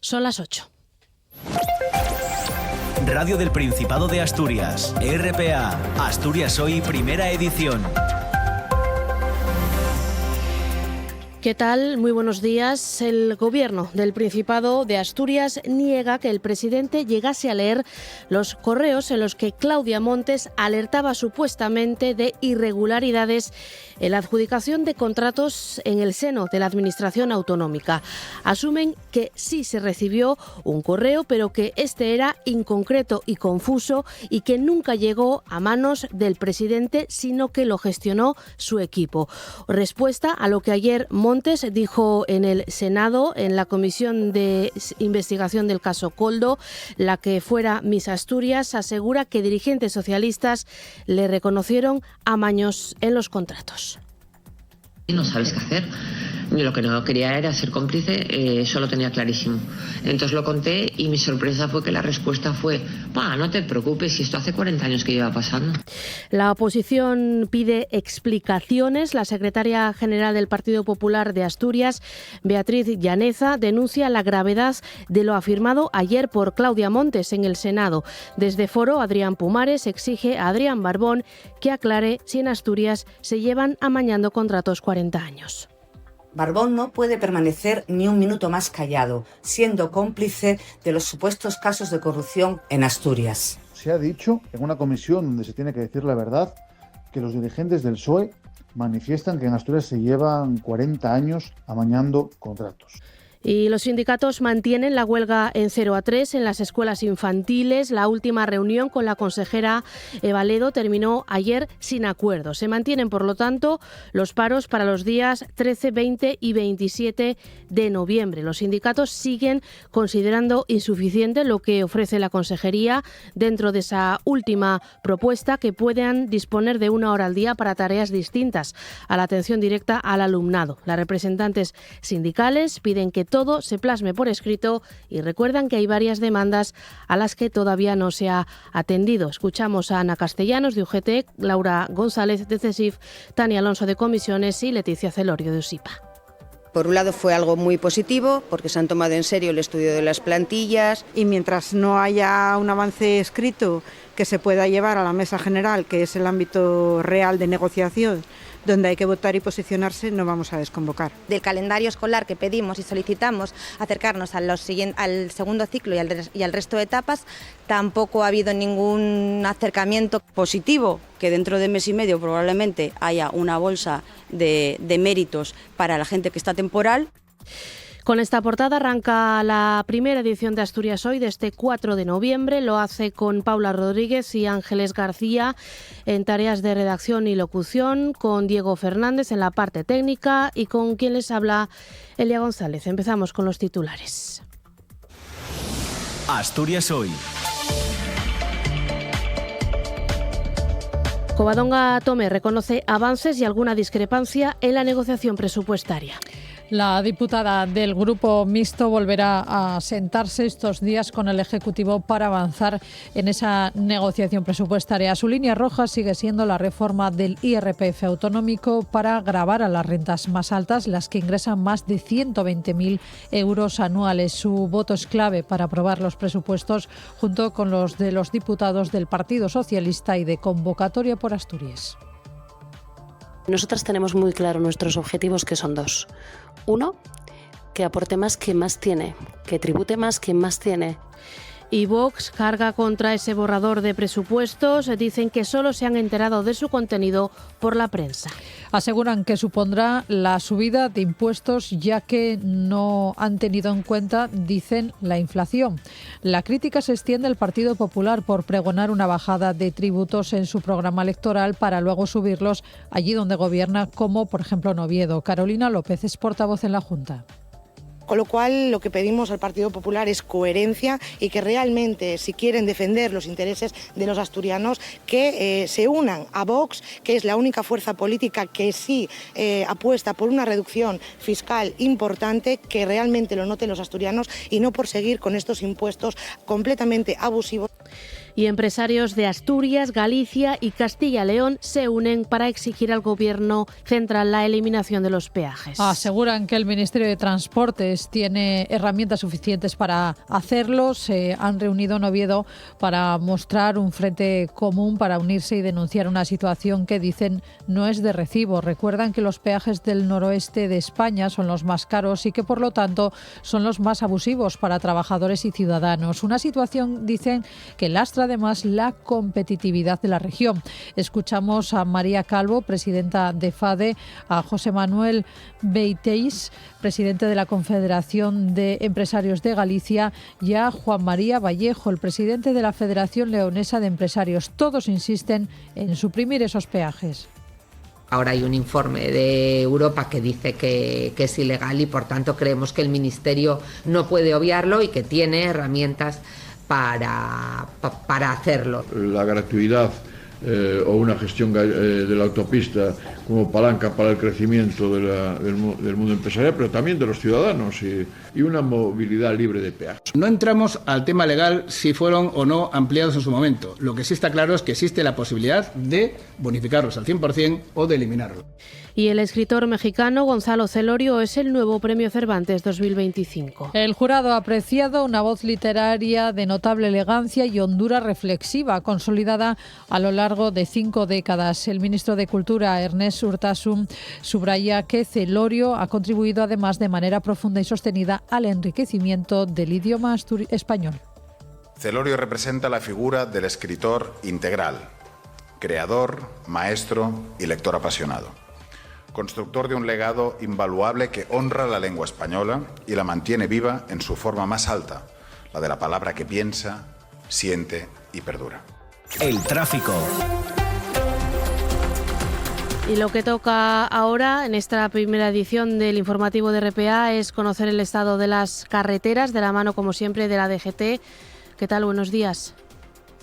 Son las 8. Radio del Principado de Asturias, RPA, Asturias Hoy, primera edición. ¿Qué tal? Muy buenos días. El Gobierno del Principado de Asturias niega que el presidente llegase a leer los correos en los que Claudia Montes alertaba supuestamente de irregularidades en la adjudicación de contratos en el seno de la Administración Autonómica. Asumen que sí se recibió un correo, pero que este era inconcreto y confuso y que nunca llegó a manos del presidente, sino que lo gestionó su equipo. Respuesta a lo que ayer Montes dijo en el Senado, en la Comisión de Investigación del caso Koldo, la que fuera Miss Asturias, asegura que dirigentes socialistas le reconocieron amaños en los contratos. No sabes qué hacer. Yo lo que no quería era ser cómplice, eso lo tenía clarísimo. Entonces lo conté y mi sorpresa fue que la respuesta fue: no te preocupes, si esto hace 40 años que lleva pasando. La oposición pide explicaciones. La secretaria general del Partido Popular de Asturias, Beatriz Llaneza, denuncia la gravedad de lo afirmado ayer por Claudia Montes en el Senado. Desde Foro, Adrián Pumares exige a Adrián Barbón que aclare si en Asturias se llevan amañando contratos 40 años. Barbón no puede permanecer ni un minuto más callado, siendo cómplice de los supuestos casos de corrupción en Asturias. Se ha dicho en una comisión donde se tiene que decir la verdad que los dirigentes del PSOE manifiestan que en Asturias se llevan 40 años amañando contratos. Y los sindicatos mantienen la huelga en 0 a 3 en las escuelas infantiles. La última reunión con la consejera Eva Ledo terminó ayer sin acuerdo. Se mantienen, por lo tanto, los paros para los días 13, 20 y 27 de noviembre. Los sindicatos siguen considerando insuficiente lo que ofrece la consejería dentro de esa última propuesta, que puedan disponer de 1 hora al día para tareas distintas a la atención directa al alumnado. Las representantes sindicales piden que todo se plasme por escrito y recuerdan que hay varias demandas a las que todavía no se ha atendido. Escuchamos a Ana Castellanos de UGT, Laura González de CESIF, Tania Alonso de Comisiones y Leticia Celorio de USIPA. Por un lado fue algo muy positivo porque se han tomado en serio el estudio de las plantillas. Y mientras no haya un avance escrito que se pueda llevar a la mesa general, que es el ámbito real de negociación, donde hay que votar y posicionarse, no vamos a desconvocar. Del calendario escolar que pedimos y solicitamos acercarnos al segundo ciclo y al resto de etapas, tampoco ha habido ningún acercamiento positivo, que dentro de mes y medio probablemente haya una bolsa de méritos para la gente que está temporal. Con esta portada arranca la primera edición de Asturias Hoy de este 4 de noviembre. Lo hace con Paula Rodríguez y Ángeles García en tareas de redacción y locución, con Diego Fernández en la parte técnica y con quien les habla, Elia González. Empezamos con los titulares. Asturias Hoy. Covadonga Tomé reconoce avances y alguna discrepancia en la negociación presupuestaria. La diputada del Grupo Mixto volverá a sentarse estos días con el Ejecutivo para avanzar en esa negociación presupuestaria. Su línea roja sigue siendo la reforma del IRPF autonómico para gravar a las rentas más altas, las que ingresan más de 120.000 euros anuales. Su voto es clave para aprobar los presupuestos junto con los de los diputados del Partido Socialista y de Convocatoria por Asturias. Nosotras tenemos muy claro nuestros objetivos, que son 2. 1, que aporte más quien más tiene, que tribute más quien más tiene. Y Vox carga contra ese borrador de presupuestos. Dicen que solo se han enterado de su contenido por la prensa. Aseguran que supondrá la subida de impuestos, ya que no han tenido en cuenta, dicen, la inflación. La crítica se extiende al Partido Popular por pregonar una bajada de tributos en su programa electoral para luego subirlos allí donde gobierna, como por ejemplo en Oviedo. Carolina López es portavoz en la Junta. Con lo cual, lo que pedimos al Partido Popular es coherencia y que realmente, si quieren defender los intereses de los asturianos, que se unan a Vox, que es la única fuerza política que sí apuesta por una reducción fiscal importante, que realmente lo noten los asturianos y no por seguir con estos impuestos completamente abusivos. Y empresarios de Asturias, Galicia y Castilla-León se unen para exigir al Gobierno central la eliminación de los peajes. Aseguran que el Ministerio de Transportes tiene herramientas suficientes para hacerlo. Se han reunido en Oviedo para mostrar un frente común, para unirse y denunciar una situación que dicen no es de recibo. Recuerdan que los peajes del noroeste de España son los más caros y que por lo tanto son los más abusivos para trabajadores y ciudadanos. Una situación, dicen, que lastra además la competitividad de la región. Escuchamos a María Calvo, presidenta de FADE, a José Manuel Beiteis, presidente de la Confederación de Empresarios de Galicia, y a Juan María Vallejo, el presidente de la Federación Leonesa de Empresarios. Todos insisten en suprimir esos peajes. Ahora hay un informe de Europa que dice que es ilegal y por tanto creemos que el Ministerio no puede obviarlo y que tiene herramientas para hacerlo. La gratuidad o una gestión de la autopista como palanca para el crecimiento del mundo empresarial, pero también de los ciudadanos y una movilidad libre de peajes. No entramos al tema legal si fueron o no ampliados en su momento. Lo que sí está claro es que existe la posibilidad de bonificarlos al 100% o de eliminarlos. Y el escritor mexicano Gonzalo Celorio es el nuevo Premio Cervantes 2025. El jurado ha apreciado una voz literaria de notable elegancia y hondura reflexiva, consolidada a lo largo de 5 décadas. El ministro de Cultura, Ernest Urtasun, subraya que Celorio ha contribuido además de manera profunda y sostenida al enriquecimiento del idioma español. Celorio representa la figura del escritor integral, creador, maestro y lector apasionado. Constructor de un legado invaluable que honra la lengua española y la mantiene viva en su forma más alta, la de la palabra que piensa, siente y perdura. El tráfico. Y lo que toca ahora, en esta primera edición del informativo de RPA, es conocer el estado de las carreteras, de la mano, como siempre, de la DGT. ¿Qué tal? Buenos días.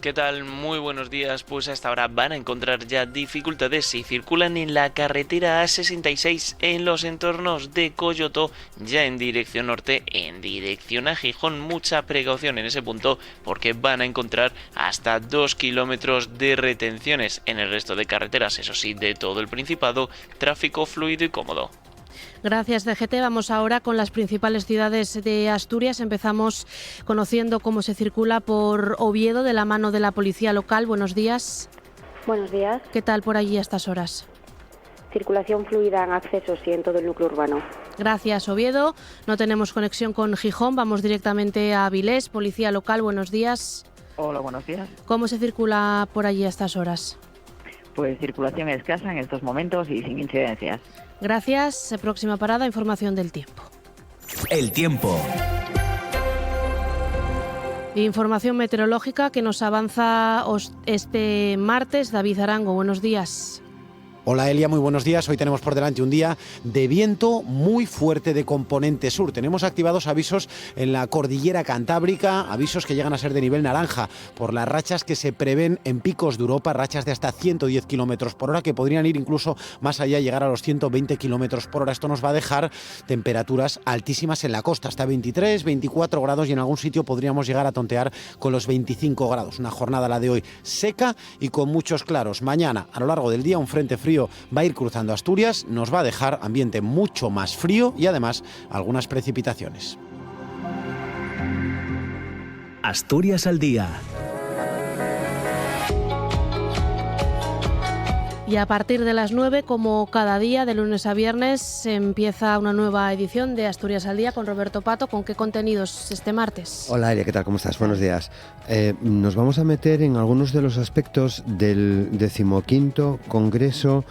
¿Qué tal? Muy buenos días. Pues hasta ahora van a encontrar ya dificultades si circulan en la carretera A66 en los entornos de Coyoto, ya en dirección norte, en dirección a Gijón. Mucha precaución en ese punto porque van a encontrar hasta 2 kilómetros de retenciones. En el resto de carreteras, eso sí, de todo el Principado, tráfico fluido y cómodo. Gracias, DGT. Vamos ahora con las principales ciudades de Asturias. Empezamos conociendo cómo se circula por Oviedo de la mano de la policía local. Buenos días. Buenos días. ¿Qué tal por allí a estas horas? Circulación fluida en accesos y en todo el núcleo urbano. Gracias, Oviedo. No tenemos conexión con Gijón. Vamos directamente a Avilés. Policía local, buenos días. Hola, buenos días. ¿Cómo se circula por allí a estas horas? Pues circulación escasa en estos momentos y sin incidencias. Gracias. Próxima parada, información del tiempo. El tiempo. Información meteorológica que nos avanza este martes. David Arango, buenos días. Hola Elia, muy buenos días. Hoy tenemos por delante un día de viento muy fuerte de componente sur. Tenemos activados avisos en la cordillera cantábrica, avisos que llegan a ser de nivel naranja por las rachas que se prevén en picos de Europa, rachas de hasta 110 kilómetros por hora que podrían ir incluso más allá, llegar a los 120 kilómetros por hora. Esto nos va a dejar temperaturas altísimas en la costa, hasta 23, 24 grados y en algún sitio podríamos llegar a tontear con los 25 grados. Una jornada, la de hoy, seca y con muchos claros. Mañana, a lo largo del día, un frente frío va a ir cruzando Asturias, nos va a dejar ambiente mucho más frío y además algunas precipitaciones. Asturias al día. Y a partir de las 9, como cada día, de lunes a viernes, empieza una nueva edición de Asturias al Día con Roberto Pato. ¿Con qué contenidos este martes? Hola, Elia, ¿qué tal? ¿Cómo estás? Buenos días. Nos vamos a meter en algunos de los aspectos del 15º Congreso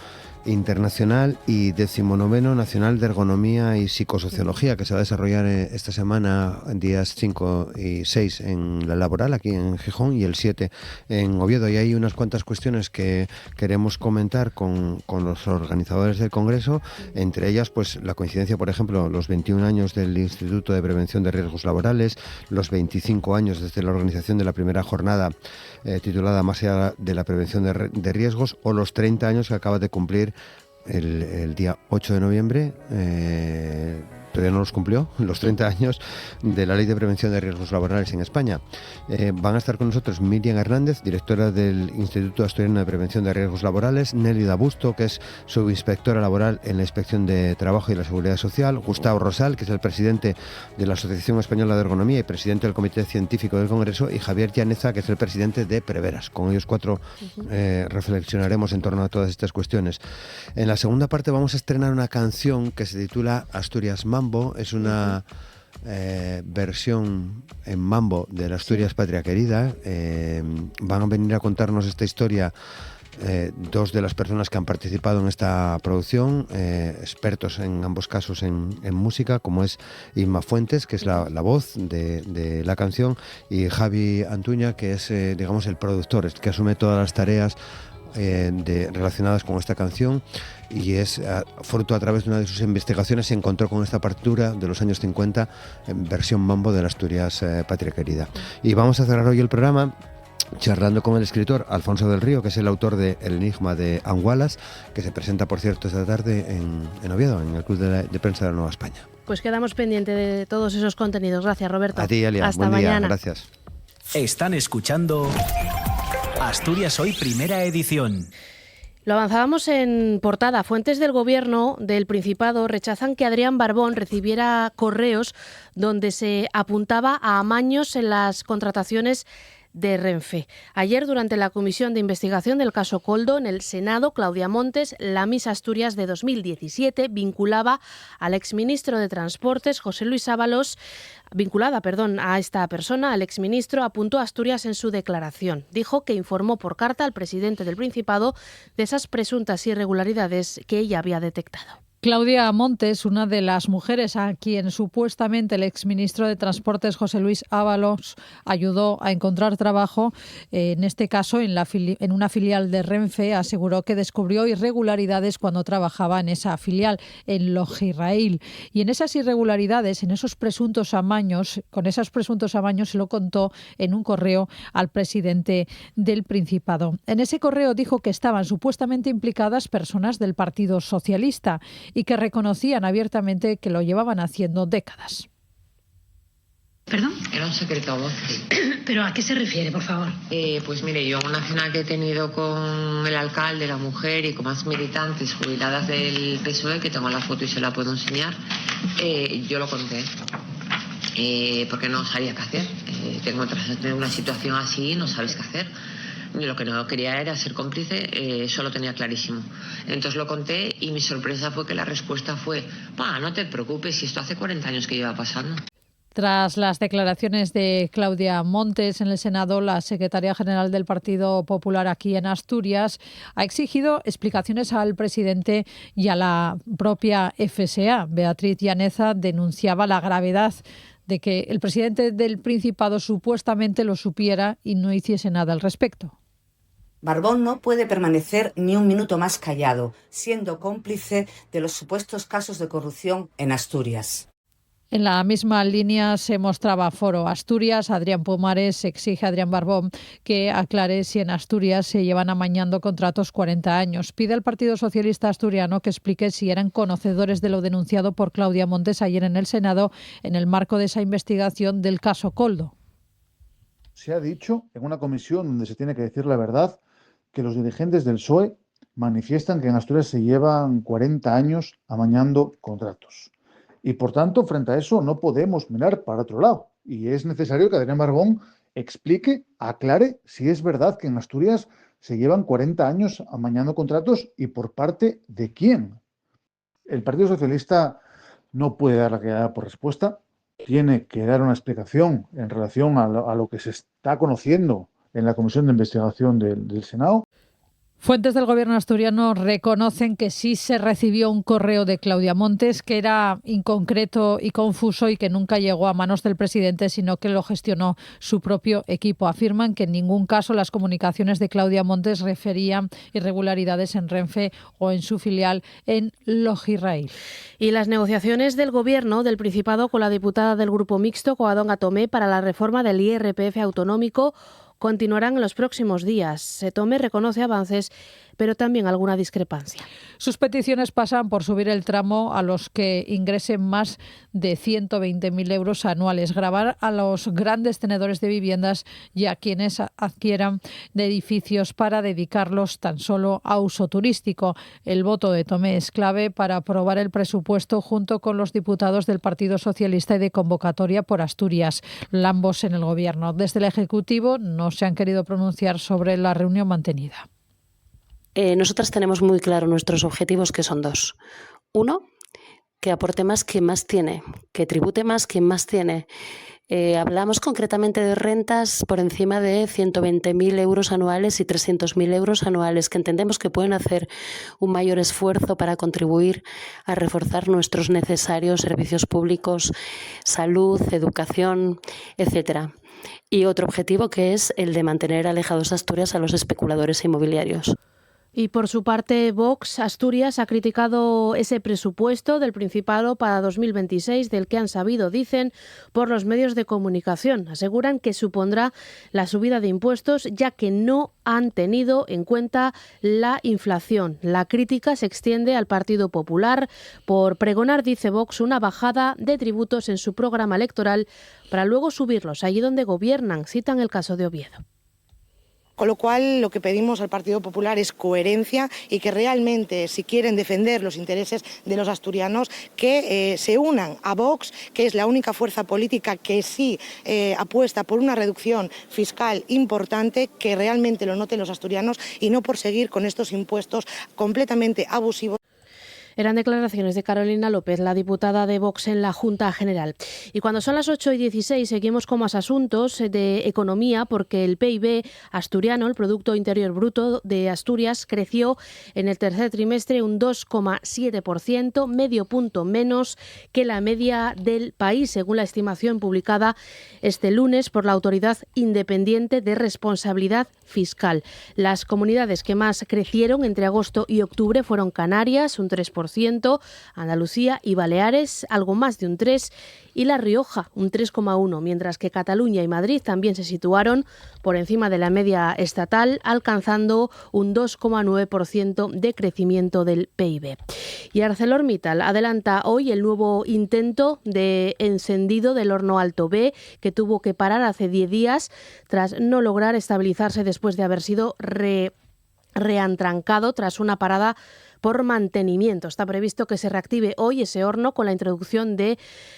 Internacional y 19º Nacional de Ergonomía y Psicosociología, que se va a desarrollar esta semana, días 5 y 6 en la Laboral, aquí en Gijón, y el 7 en Oviedo. Y hay unas cuantas cuestiones que queremos comentar con los organizadores del Congreso, entre ellas pues la coincidencia, por ejemplo, los 21 años del Instituto de Prevención de Riesgos Laborales, los 25 años desde la organización de la primera jornada titulada Más allá de la prevención de riesgos, o los 30 años que acaba de cumplir el día 8 de noviembre todavía no los cumplió, los 30 años de la Ley de Prevención de Riesgos Laborales en España. Van a estar con nosotros Miriam Hernández, directora del Instituto Asturiano de Prevención de Riesgos Laborales, Nelly Dabusto, que es subinspectora laboral en la Inspección de Trabajo y la Seguridad Social, Gustavo Rosal, que es el presidente de la Asociación Española de Ergonomía y presidente del Comité Científico del Congreso, y Javier Llaneza, que es el presidente de Preveras. Con ellos cuatro reflexionaremos en torno a todas estas cuestiones. En la segunda parte vamos a estrenar una canción que se titula Asturias Mambo. Es una versión en mambo de la Asturias Patria Querida. Van a venir a contarnos esta historia dos de las personas que han participado en esta producción, expertos en ambos casos en música, como es Inma Fuentes, que es la voz de la canción, y Javi Antuña, que es digamos el productor, que asume todas las tareas relacionadas con esta canción, y es fruto, a través de una de sus investigaciones, se encontró con esta partitura de los años 50 en versión mambo de la Asturias Patria Querida. Y vamos a cerrar hoy el programa charlando con el escritor Alfonso del Río, que es el autor de El enigma de Angualas, que se presenta, por cierto, esta tarde en Oviedo, en el Club de Prensa de la Nueva España. Pues quedamos pendientes de todos esos contenidos. Gracias, Roberto. A ti, Elia. Hasta Buen día. mañana. Gracias. Están escuchando Asturias Hoy, primera edición. Lo avanzábamos en portada. Fuentes del Gobierno del Principado rechazan que Adrián Barbón recibiera correos donde se apuntaba a amaños en las contrataciones de Renfe. Ayer, durante la comisión de investigación del caso Koldo en el Senado, Claudia Montes, la Miss Asturias de 2017, vinculaba al exministro de Transportes, José Luis Ábalos, a esta persona, al exministro, apuntó a Asturias en su declaración. Dijo que informó por carta al presidente del Principado de esas presuntas irregularidades que ella había detectado. Claudia Montes, una de las mujeres a quien supuestamente el exministro de Transportes José Luis Ábalos ayudó a encontrar trabajo, en este caso en una filial de Renfe, aseguró que descubrió irregularidades cuando trabajaba en esa filial, en Logirrail. Y en esas irregularidades, con esos presuntos amaños, se lo contó en un correo al presidente del Principado. En ese correo dijo que estaban supuestamente implicadas personas del Partido Socialista y que reconocían abiertamente que lo llevaban haciendo décadas. ¿Perdón? Era un secreto a voces. ¿Pero a qué se refiere, por favor? Pues mire, yo una cena que he tenido con el alcalde, la mujer y con más militantes jubiladas del PSOE, que tengo la foto y se la puedo enseñar, yo lo conté. Porque no sabía qué hacer. Tras tener una situación así, no sabes qué hacer. Lo que no quería era ser cómplice, eso lo tenía clarísimo. Entonces lo conté y mi sorpresa fue que la respuesta fue: no te preocupes, si esto hace 40 años que lleva pasando. Tras las declaraciones de Claudia Montes en el Senado, la secretaria general del Partido Popular aquí en Asturias ha exigido explicaciones al presidente y a la propia FSA. Beatriz Llaneza denunciaba la gravedad de que el presidente del Principado supuestamente lo supiera y no hiciese nada al respecto. Barbón no puede permanecer ni un minuto más callado, siendo cómplice de los supuestos casos de corrupción en Asturias. En la misma línea se mostraba Foro Asturias. Adrián Pumares exige a Adrián Barbón que aclare si en Asturias se llevan amañando contratos 40 años. Pide al Partido Socialista Asturiano que explique si eran conocedores de lo denunciado por Claudia Montes ayer en el Senado en el marco de esa investigación del caso Koldo. Se ha dicho en una comisión donde se tiene que decir la verdad que los dirigentes del PSOE manifiestan que en Asturias se llevan 40 años amañando contratos. Y por tanto, frente a eso, no podemos mirar para otro lado. Y es necesario que Adrián Barbón explique, aclare si es verdad que en Asturias se llevan 40 años amañando contratos y por parte de quién. El Partido Socialista no puede dar la que da por respuesta, tiene que dar una explicación en relación a lo que se está conociendo en la Comisión de Investigación del Senado. Fuentes del Gobierno asturiano reconocen que sí se recibió un correo de Claudia Montes que era inconcreto y confuso y que nunca llegó a manos del presidente, sino que lo gestionó su propio equipo. Afirman que en ningún caso las comunicaciones de Claudia Montes referían irregularidades en Renfe o en su filial en Logirrail. Y las negociaciones del Gobierno del Principado con la diputada del Grupo Mixto, Covadonga Tomé, para la reforma del IRPF autonómico continuarán en los próximos días. Tomé reconoce avances, pero también alguna discrepancia. Sus peticiones pasan por subir el tramo a los que ingresen más de 120.000 euros anuales, gravar a los grandes tenedores de viviendas y a quienes adquieran de edificios para dedicarlos tan solo a uso turístico. El voto de Tomé es clave para aprobar el presupuesto junto con los diputados del Partido Socialista y de Convocatoria por Asturias, ambos en el Gobierno. Desde el Ejecutivo no se han querido pronunciar sobre la reunión mantenida. Nosotras tenemos muy claro nuestros objetivos, que son dos. Uno, que aporte más quien más tiene, que tribute más quien más tiene. Hablamos concretamente de rentas por encima de 120.000 euros anuales y 300.000 euros anuales, que entendemos que pueden hacer un mayor esfuerzo para contribuir a reforzar nuestros necesarios servicios públicos, salud, educación, etcétera. Y otro objetivo, que es el de mantener alejados a Asturias a los especuladores inmobiliarios. Y por su parte, Vox Asturias ha criticado ese presupuesto del Principado para 2026, del que han sabido, dicen, por los medios de comunicación. Aseguran que supondrá la subida de impuestos, ya que no han tenido en cuenta la inflación. La crítica se extiende al Partido Popular por pregonar, dice Vox, una bajada de tributos en su programa electoral para luego subirlos allí donde gobiernan. Citan el caso de Oviedo. Con lo cual, lo que pedimos al Partido Popular es coherencia y que realmente, si quieren defender los intereses de los asturianos, que se unan a Vox, que es la única fuerza política que sí apuesta por una reducción fiscal importante, que realmente lo noten los asturianos y no por seguir con estos impuestos completamente abusivos. Eran declaraciones de Carolina López, la diputada de Vox en la Junta General. Y cuando son las 8:16 seguimos con más asuntos de economía, porque el PIB asturiano, el Producto Interior Bruto de Asturias, creció en el tercer trimestre un 2,7%, medio punto menos que la media del país, según la estimación publicada este lunes por la Autoridad Independiente de Responsabilidad Fiscal. Las comunidades que más crecieron entre agosto y octubre fueron Canarias, un 3%, Andalucía y Baleares, algo más de un 3%, y La Rioja, un 3,1%, mientras que Cataluña y Madrid también se situaron por encima de la media estatal, alcanzando un 2,9% de crecimiento del PIB. Y ArcelorMittal adelanta hoy el nuevo intento de encendido del horno Alto B, que tuvo que parar hace 10 días tras no lograr estabilizarse después de haber sido reantrancado tras una parada por mantenimiento. Está previsto que se reactive hoy ese horno con la introducción de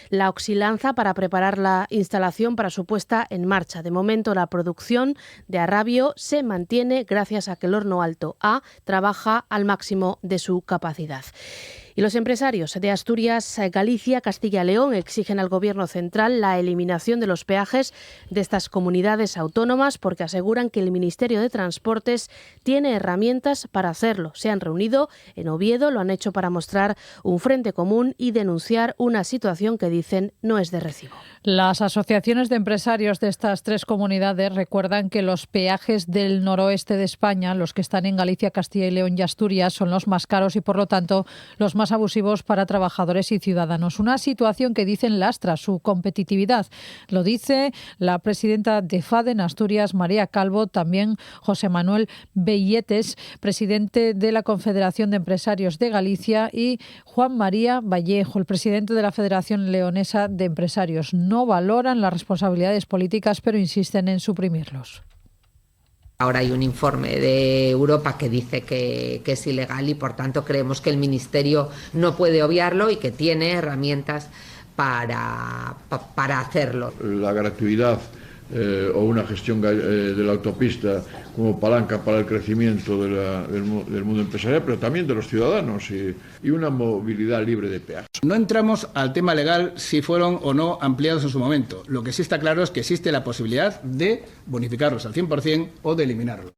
la oxilanza para preparar la instalación para su puesta en marcha. De momento, la producción de Arrabio se mantiene gracias a que el horno Alto A trabaja al máximo de su capacidad. Y los empresarios de Asturias, Galicia, Castilla y León exigen al Gobierno central la eliminación de los peajes de estas comunidades autónomas, porque aseguran que el Ministerio de Transportes tiene herramientas para hacerlo. Se han reunido en Oviedo, lo han hecho para mostrar un frente común y denunciar una situación que dicen no es de recibo. Las asociaciones de empresarios de estas tres comunidades recuerdan que los peajes del noroeste de España, los que están en Galicia, Castilla y León y Asturias, son los más caros y, por lo tanto, los más abusivos para trabajadores y ciudadanos. Una situación que dicen lastra su competitividad. Lo dice la presidenta de FADE en Asturias, María Calvo, también José Manuel Belletes, presidente de la Confederación de Empresarios de Galicia, y Juan María Vallejo, el presidente de la Federación Leonesa de Empresarios. No valoran las responsabilidades políticas, pero insisten en suprimirlos. Ahora hay un informe de Europa que dice que es ilegal y por tanto creemos que el Ministerio no puede obviarlo y que tiene herramientas para hacerlo. La gratuidad o una gestión de la autopista como palanca para el crecimiento del mundo empresarial, pero también de los ciudadanos y una movilidad libre de peajes. No entramos al tema legal si fueron o no ampliados en su momento. Lo que sí está claro es que existe la posibilidad de bonificarlos al 100% o de eliminarlos.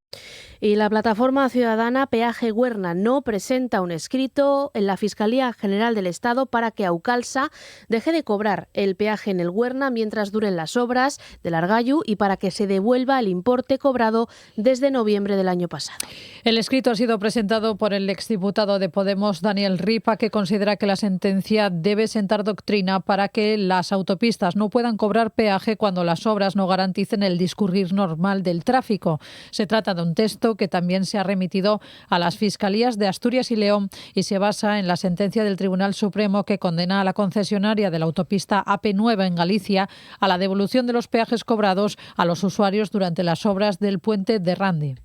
Y la plataforma ciudadana Peaje Güerna no presenta un escrito en la Fiscalía General del Estado para que Aucalsa deje de cobrar el peaje en el Güerna mientras duren las obras del Argallu y para que se devuelva el importe cobrado desde noviembre del año pasado. El escrito ha sido presentado por el exdiputado de Podemos, Daniel Ripa, que considera que la sentencia debe sentar doctrina para que las autopistas no puedan cobrar peaje cuando las obras no garanticen el discurrir normal del tráfico. Se trata de un texto documento que también se ha remitido a las Fiscalías de Asturias y León y se basa en la sentencia del Tribunal Supremo que condena a la concesionaria de la autopista AP9 en Galicia a la devolución de los peajes cobrados a los usuarios durante las obras del puente de Rande.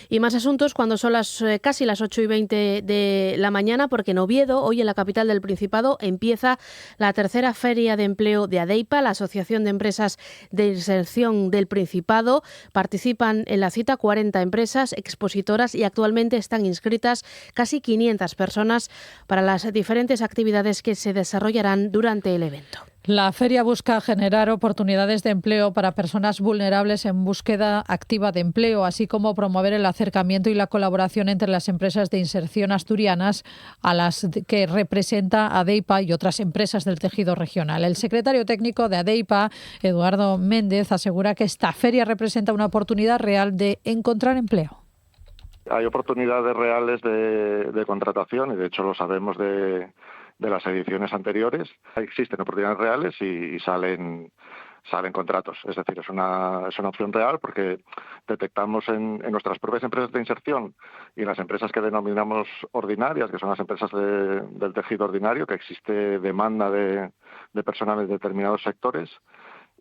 Y más asuntos cuando son casi las 8:20 de la mañana, porque en Oviedo, hoy en la capital del Principado, empieza la tercera Feria de Empleo de ADEIPA, la Asociación de Empresas de Inserción del Principado. Participan en la cita 40 empresas expositoras y actualmente están inscritas casi 500 personas para las diferentes actividades que se desarrollarán durante el evento. La feria busca generar oportunidades de empleo para personas vulnerables en búsqueda activa de empleo, así como promover el acercamiento y la colaboración entre las empresas de inserción asturianas a las que representa ADEIPA y otras empresas del tejido regional. El secretario técnico de ADEIPA, Eduardo Méndez, asegura que esta feria representa una oportunidad real de encontrar empleo. Hay oportunidades reales de contratación y de hecho lo sabemos de las ediciones anteriores. Existen oportunidades reales y salen contratos. Es decir, es una opción real porque detectamos en nuestras propias empresas de inserción y en las empresas que denominamos ordinarias, que son las empresas del tejido ordinario, que existe demanda de personal en determinados sectores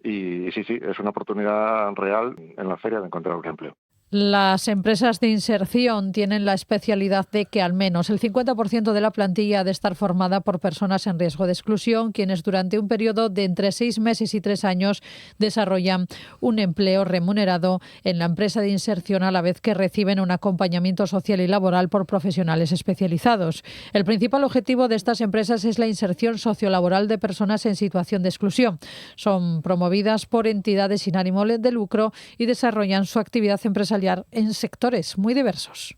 y sí, es una oportunidad real en la feria de encontrar un empleo. Las empresas de inserción tienen la especialidad de que al menos el 50% de la plantilla ha de estar formada por personas en riesgo de exclusión, quienes durante un periodo de entre 6 meses y 3 años desarrollan un empleo remunerado en la empresa de inserción a la vez que reciben un acompañamiento social y laboral por profesionales especializados. El principal objetivo de estas empresas es la inserción sociolaboral de personas en situación de exclusión. Son promovidas por entidades sin ánimo de lucro y desarrollan su actividad empresarial en sectores muy diversos.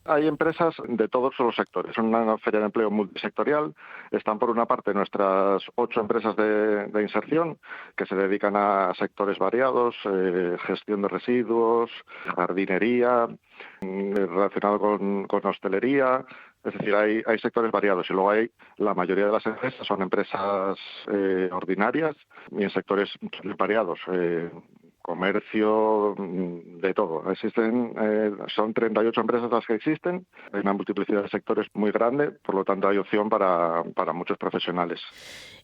Hay empresas de todos los sectores. Es una feria de empleo multisectorial. Están por una parte nuestras 8 empresas de inserción que se dedican a sectores variados, gestión de residuos, jardinería, relacionado con hostelería. Es decir, hay sectores variados y luego hay la mayoría de las empresas son empresas ordinarias y en sectores variados. Comercio, de todo. Existen, son 38 empresas las que existen, hay una multiplicidad de sectores muy grande, por lo tanto hay opción para muchos profesionales.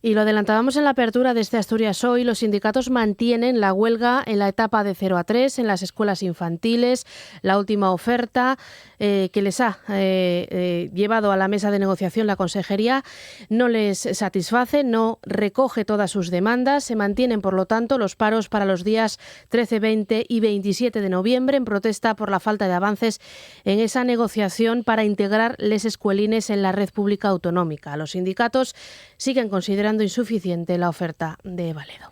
Y lo adelantábamos en la apertura de este Asturias Hoy, los sindicatos mantienen la huelga en la etapa de 0 a 3 en las escuelas infantiles. La última oferta que les ha llevado a la mesa de negociación la Consejería no les satisface, no recoge todas sus demandas. Se mantienen, por lo tanto, los paros para los días 13, 20 y 27 de noviembre en protesta por la falta de avances en esa negociación para integrar les escuelines en la red pública autonómica. Los sindicatos siguen considerando insuficiente la oferta de Valedo.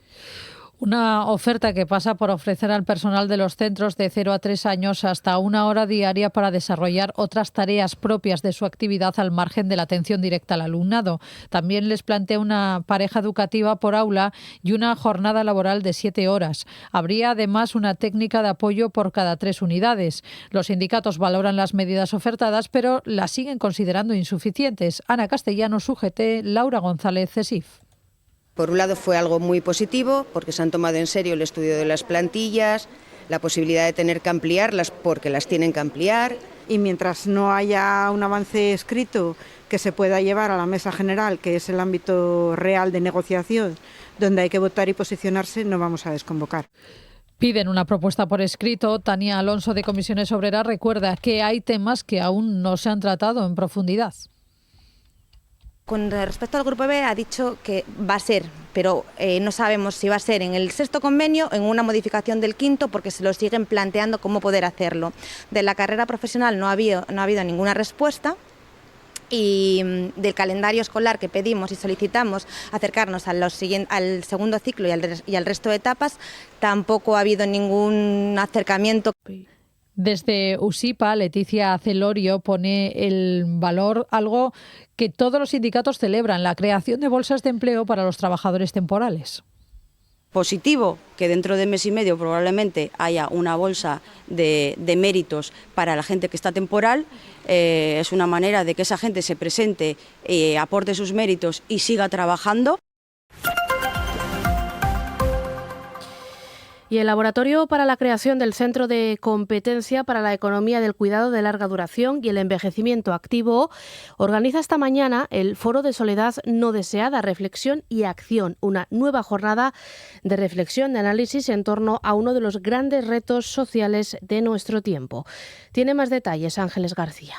Una oferta que pasa por ofrecer al personal de los centros de 0 a 3 años hasta 1 hora diaria para desarrollar otras tareas propias de su actividad al margen de la atención directa al alumnado. También les plantea una pareja educativa por aula y una jornada laboral de 7 horas. Habría además una técnica de apoyo por cada 3 unidades. Los sindicatos valoran las medidas ofertadas, pero las siguen considerando insuficientes. Ana Castellanos, UGT, Laura González, CESIF. Por un lado fue algo muy positivo porque se han tomado en serio el estudio de las plantillas, la posibilidad de tener que ampliarlas porque las tienen que ampliar. Y mientras no haya un avance escrito que se pueda llevar a la mesa general, que es el ámbito real de negociación, donde hay que votar y posicionarse, no vamos a desconvocar. Piden una propuesta por escrito. Tania Alonso, de Comisiones Obreras, recuerda que hay temas que aún no se han tratado en profundidad. Con respecto al Grupo B ha dicho que va a ser, pero no sabemos si va a ser en el 6º convenio o en una modificación del 5º porque se lo siguen planteando cómo poder hacerlo. De la carrera profesional no ha habido ninguna respuesta y del calendario escolar que pedimos y solicitamos acercarnos al 2º ciclo y al resto de etapas tampoco ha habido ningún acercamiento. Desde USIPA, Leticia Celorio pone el valor algo que todos los sindicatos celebran, la creación de bolsas de empleo para los trabajadores temporales. Positivo que dentro de mes y medio probablemente haya una bolsa de méritos para la gente que está temporal. Es una manera de que esa gente se presente, aporte sus méritos y siga trabajando. Y el Laboratorio para la creación del Centro de Competencia para la Economía del Cuidado de Larga Duración y el Envejecimiento Activo organiza esta mañana el Foro de Soledad No Deseada, Reflexión y Acción, una nueva jornada de reflexión, de análisis en torno a uno de los grandes retos sociales de nuestro tiempo. Tiene más detalles Ángeles García.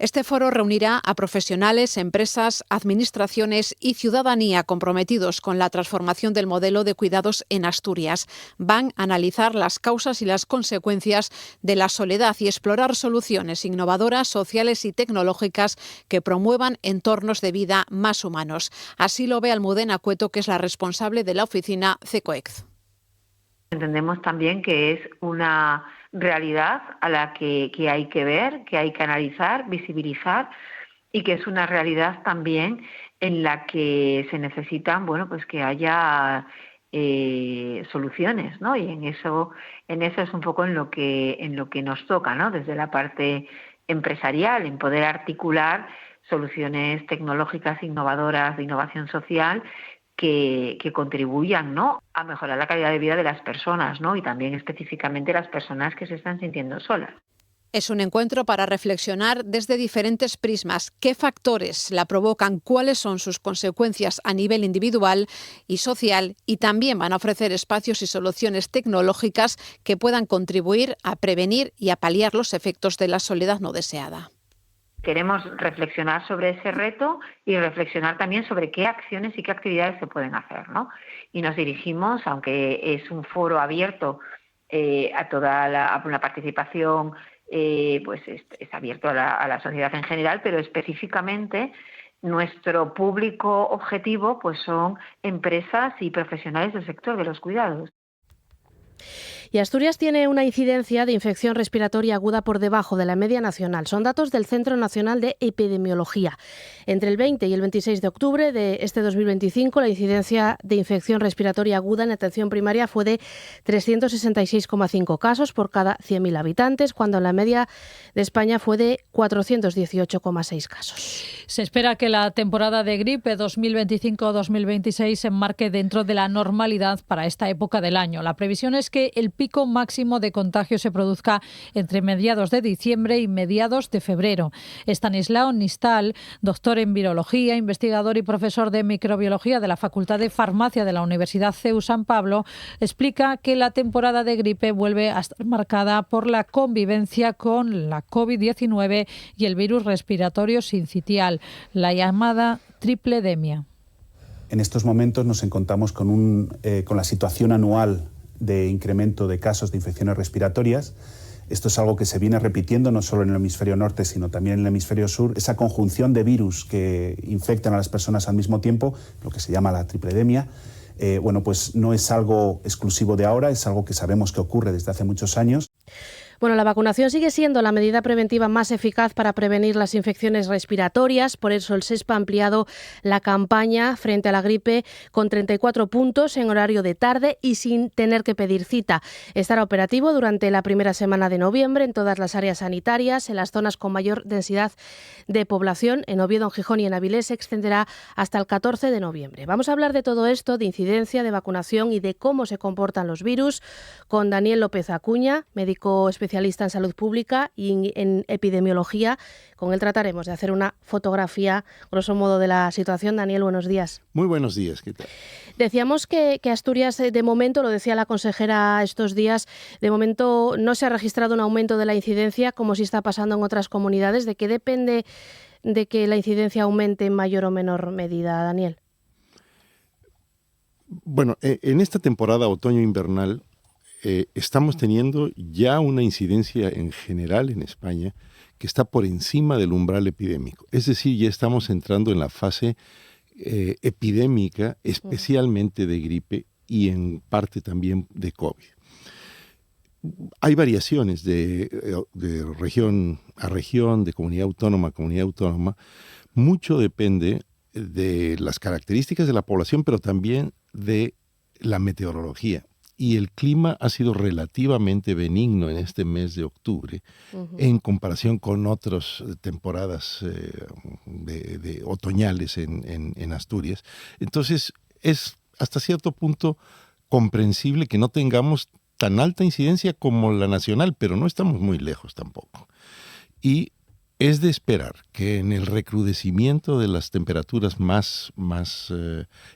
Este foro reunirá a profesionales, empresas, administraciones y ciudadanía comprometidos con la transformación del modelo de cuidados en Asturias. Van a analizar las causas y las consecuencias de la soledad y explorar soluciones innovadoras, sociales y tecnológicas que promuevan entornos de vida más humanos. Así lo ve Almudena Cueto, que es la responsable de la oficina CECOEX. Entendemos también que es una realidad a la que hay que ver, que hay que analizar, visibilizar, y que es una realidad también en la que se necesitan, pues que haya soluciones, ¿no? Y en eso es un poco en lo que nos toca, ¿no? Desde la parte empresarial, en poder articular soluciones tecnológicas innovadoras de innovación social que contribuyan, ¿no?, a mejorar la calidad de vida de las personas, ¿no?, y también específicamente las personas que se están sintiendo solas. Es un encuentro para reflexionar desde diferentes prismas qué factores la provocan, cuáles son sus consecuencias a nivel individual y social, y también van a ofrecer espacios y soluciones tecnológicas que puedan contribuir a prevenir y a paliar los efectos de la soledad no deseada. Queremos reflexionar sobre ese reto y reflexionar también sobre qué acciones y qué actividades se pueden hacer, ¿no? Y nos dirigimos, aunque es un foro abierto a toda la participación, pues es abierto a la sociedad en general, pero específicamente nuestro público objetivo pues son empresas y profesionales del sector de los cuidados. Y Asturias tiene una incidencia de infección respiratoria aguda por debajo de la media nacional. Son datos del Centro Nacional de Epidemiología. Entre el 20 y el 26 de octubre de este 2025, la incidencia de infección respiratoria aguda en atención primaria fue de 366,5 casos por cada 100.000 habitantes, cuando la media de España fue de 418,6 casos. Se espera que la temporada de gripe 2025-2026 se enmarque dentro de la normalidad para esta época del año. La previsión es que el pico máximo de contagio se produzca entre mediados de diciembre y mediados de febrero. Estanislao Nistal, doctor en virología, investigador y profesor de microbiología de la Facultad de Farmacia de la Universidad CEU San Pablo, explica que la temporada de gripe vuelve a estar marcada por la convivencia con la COVID-19 y el virus respiratorio sincitial, la llamada tripledemia. En estos momentos nos encontramos con la situación anual de incremento de casos de infecciones respiratorias. Esto es algo que se viene repitiendo no solo en el hemisferio norte, sino también en el hemisferio sur. Esa conjunción de virus que infectan a las personas al mismo tiempo, lo que se llama la tripledemia, pues no es algo exclusivo de ahora, es algo que sabemos que ocurre desde hace muchos años. Bueno, la vacunación sigue siendo la medida preventiva más eficaz para prevenir las infecciones respiratorias. Por eso el SESPA ha ampliado la campaña frente a la gripe con 34 puntos en horario de tarde y sin tener que pedir cita. Estará operativo durante la primera semana de noviembre en todas las áreas sanitarias, en las zonas con mayor densidad de población. En Oviedo, en Gijón y en Avilés se extenderá hasta el 14 de noviembre. Vamos a hablar de todo esto, de incidencia, de vacunación y de cómo se comportan los virus, con Daniel López Acuña, médico especialista en salud pública y en epidemiología. Con él trataremos de hacer una fotografía, grosso modo, de la situación. Daniel, buenos días. Muy buenos días, ¿qué tal? Decíamos que Asturias, de momento, lo decía la consejera estos días, de momento no se ha registrado un aumento de la incidencia, como sí está pasando en otras comunidades. ¿De qué depende de que la incidencia aumente en mayor o menor medida, Daniel? Bueno, en esta temporada otoño-invernal estamos teniendo ya una incidencia en general en España que está por encima del umbral epidémico. Es decir, ya estamos entrando en la fase epidémica, especialmente de gripe y en parte también de COVID. Hay variaciones de región a región, de comunidad autónoma a comunidad autónoma. Mucho depende de las características de la población, pero también de la meteorología. Y el clima ha sido relativamente benigno en este mes de octubre en comparación con otras temporadas de otoñales en Asturias. Entonces es hasta cierto punto comprensible que no tengamos tan alta incidencia como la nacional, pero no estamos muy lejos tampoco. Y es de esperar que en el recrudecimiento de las temperaturas más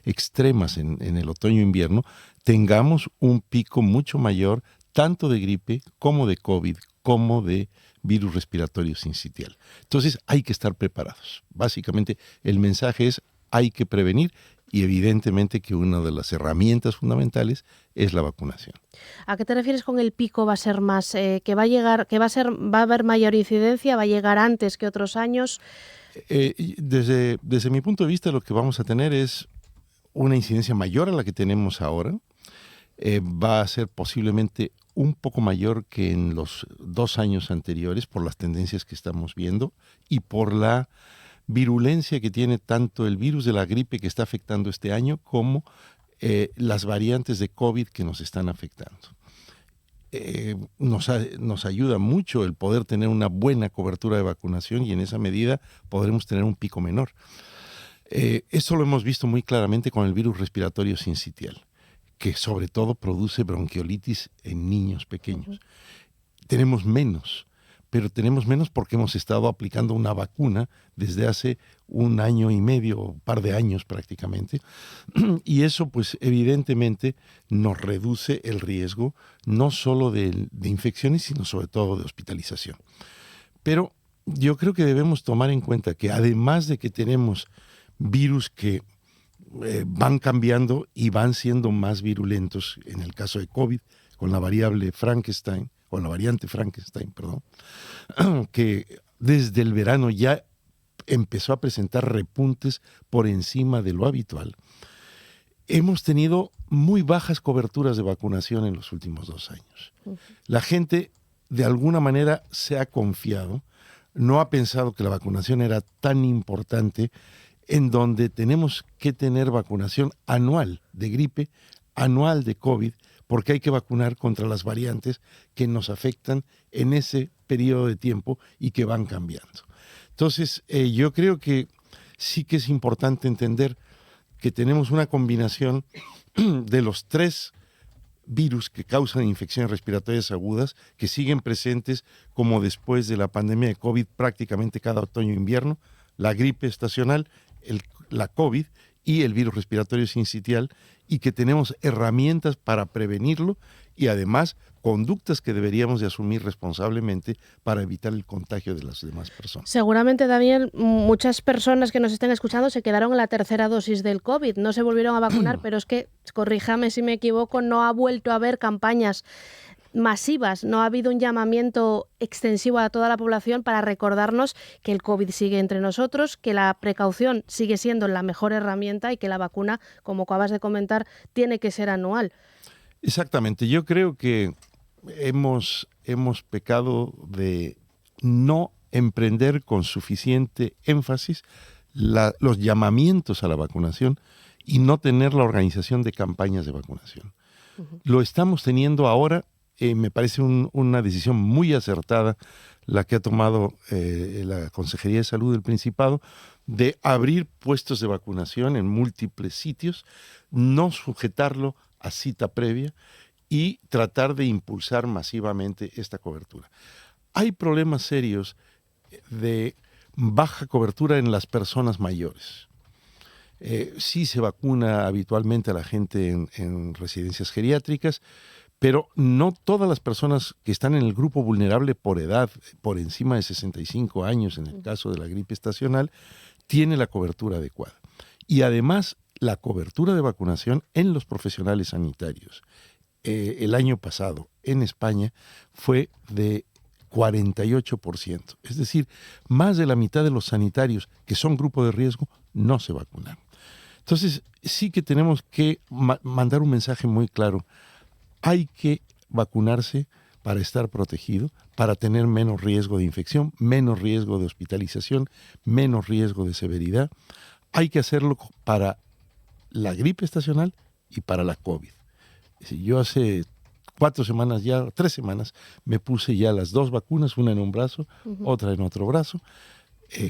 extremas en el otoño-invierno tengamos un pico mucho mayor tanto de gripe como de COVID, como de virus respiratorio sincitial. Entonces hay que estar preparados. Básicamente el mensaje es hay que prevenir y evidentemente que una de las herramientas fundamentales es la vacunación. ¿A qué te refieres con el pico va a ser más? ¿Que va a haber mayor incidencia? ¿Va a llegar antes que otros años? Desde mi punto de vista lo que vamos a tener es una incidencia mayor a la que tenemos ahora. Va a ser posiblemente un poco mayor que en los 2 años anteriores por las tendencias que estamos viendo y por la virulencia que tiene tanto el virus de la gripe que está afectando este año como las variantes de COVID que nos están afectando. Nos ayuda mucho el poder tener una buena cobertura de vacunación y en esa medida podremos tener un pico menor. Eso lo hemos visto muy claramente con el virus respiratorio sincitial, que sobre todo produce bronquiolitis en niños pequeños. Tenemos menos, pero tenemos menos porque hemos estado aplicando una vacuna desde hace 1 año y medio, un par de años prácticamente, y eso pues evidentemente nos reduce el riesgo no solo de infecciones, sino sobre todo de hospitalización. Pero yo creo que debemos tomar en cuenta que además de que tenemos virus que van cambiando y van siendo más virulentos, en el caso de COVID, con la variante Frankenstein, que desde el verano ya empezó a presentar repuntes por encima de lo habitual. Hemos tenido muy bajas coberturas de vacunación en los últimos 2 años. La gente de alguna manera se ha confiado, no ha pensado que la vacunación era tan importante, en donde tenemos que tener vacunación anual de gripe, anual de COVID, porque hay que vacunar contra las variantes que nos afectan en ese periodo de tiempo y que van cambiando. Entonces, yo creo que sí que es importante entender que tenemos una combinación de los 3 virus que causan infecciones respiratorias agudas, que siguen presentes como después de la pandemia de COVID prácticamente cada otoño e invierno, la gripe estacional, la COVID y el virus respiratorio sincitial, y que tenemos herramientas para prevenirlo y además conductas que deberíamos de asumir responsablemente para evitar el contagio de las demás personas. Seguramente, Daniel, muchas personas que nos estén escuchando se quedaron en la 3ª dosis del COVID, no se volvieron a vacunar, pero es que, corríjame si me equivoco, no ha vuelto a haber campañas masivas, no ha habido un llamamiento extensivo a toda la población para recordarnos que el COVID sigue entre nosotros, que la precaución sigue siendo la mejor herramienta y que la vacuna, como acabas de comentar, tiene que ser anual. Exactamente, yo creo que hemos pecado de no emprender con suficiente énfasis los llamamientos a la vacunación y no tener la organización de campañas de vacunación. Lo estamos teniendo ahora. Me parece una decisión muy acertada la que ha tomado la Consejería de Salud del Principado de abrir puestos de vacunación en múltiples sitios, no sujetarlo a cita previa y tratar de impulsar masivamente esta cobertura. Hay problemas serios de baja cobertura en las personas mayores. Sí se vacuna habitualmente a la gente en residencias geriátricas, pero no todas las personas que están en el grupo vulnerable por edad, por encima de 65 años, en el caso de la gripe estacional, tiene la cobertura adecuada. Y además, la cobertura de vacunación en los profesionales sanitarios. El año pasado en España fue de 48%. Es decir, más de la mitad de los sanitarios que son grupo de riesgo no se vacunaron. Entonces, sí que tenemos que mandar un mensaje muy claro. Hay que vacunarse para estar protegido, para tener menos riesgo de infección, menos riesgo de hospitalización, menos riesgo de severidad. Hay que hacerlo para la gripe estacional y para la COVID. Yo hace 3 semanas, me puse ya las 2 vacunas, una en un brazo, otra en otro brazo.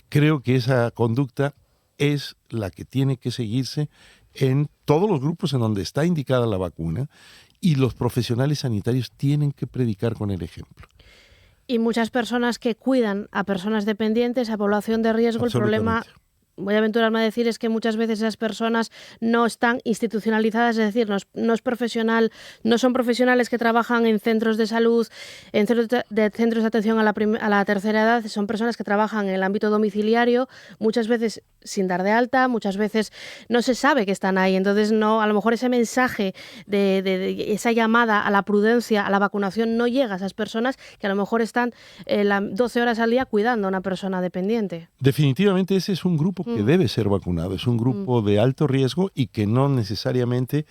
Creo que esa conducta es la que tiene que seguirse en todos los grupos en donde está indicada la vacuna, y los profesionales sanitarios tienen que predicar con el ejemplo. Y muchas personas que cuidan a personas dependientes, a población de riesgo, el problema, voy a aventurarme a decir, es que muchas veces esas personas no están institucionalizadas, es decir, no son profesionales que trabajan en centros de salud, en centros de atención a la tercera edad, son personas que trabajan en el ámbito domiciliario, muchas veces sin dar de alta, muchas veces no se sabe que están ahí, entonces a lo mejor ese mensaje de esa llamada a la prudencia, a la vacunación, no llega a esas personas que a lo mejor están 12 horas al día cuidando a una persona dependiente. Definitivamente ese es un grupo que debe ser vacunado, es un grupo de alto riesgo y que no necesariamente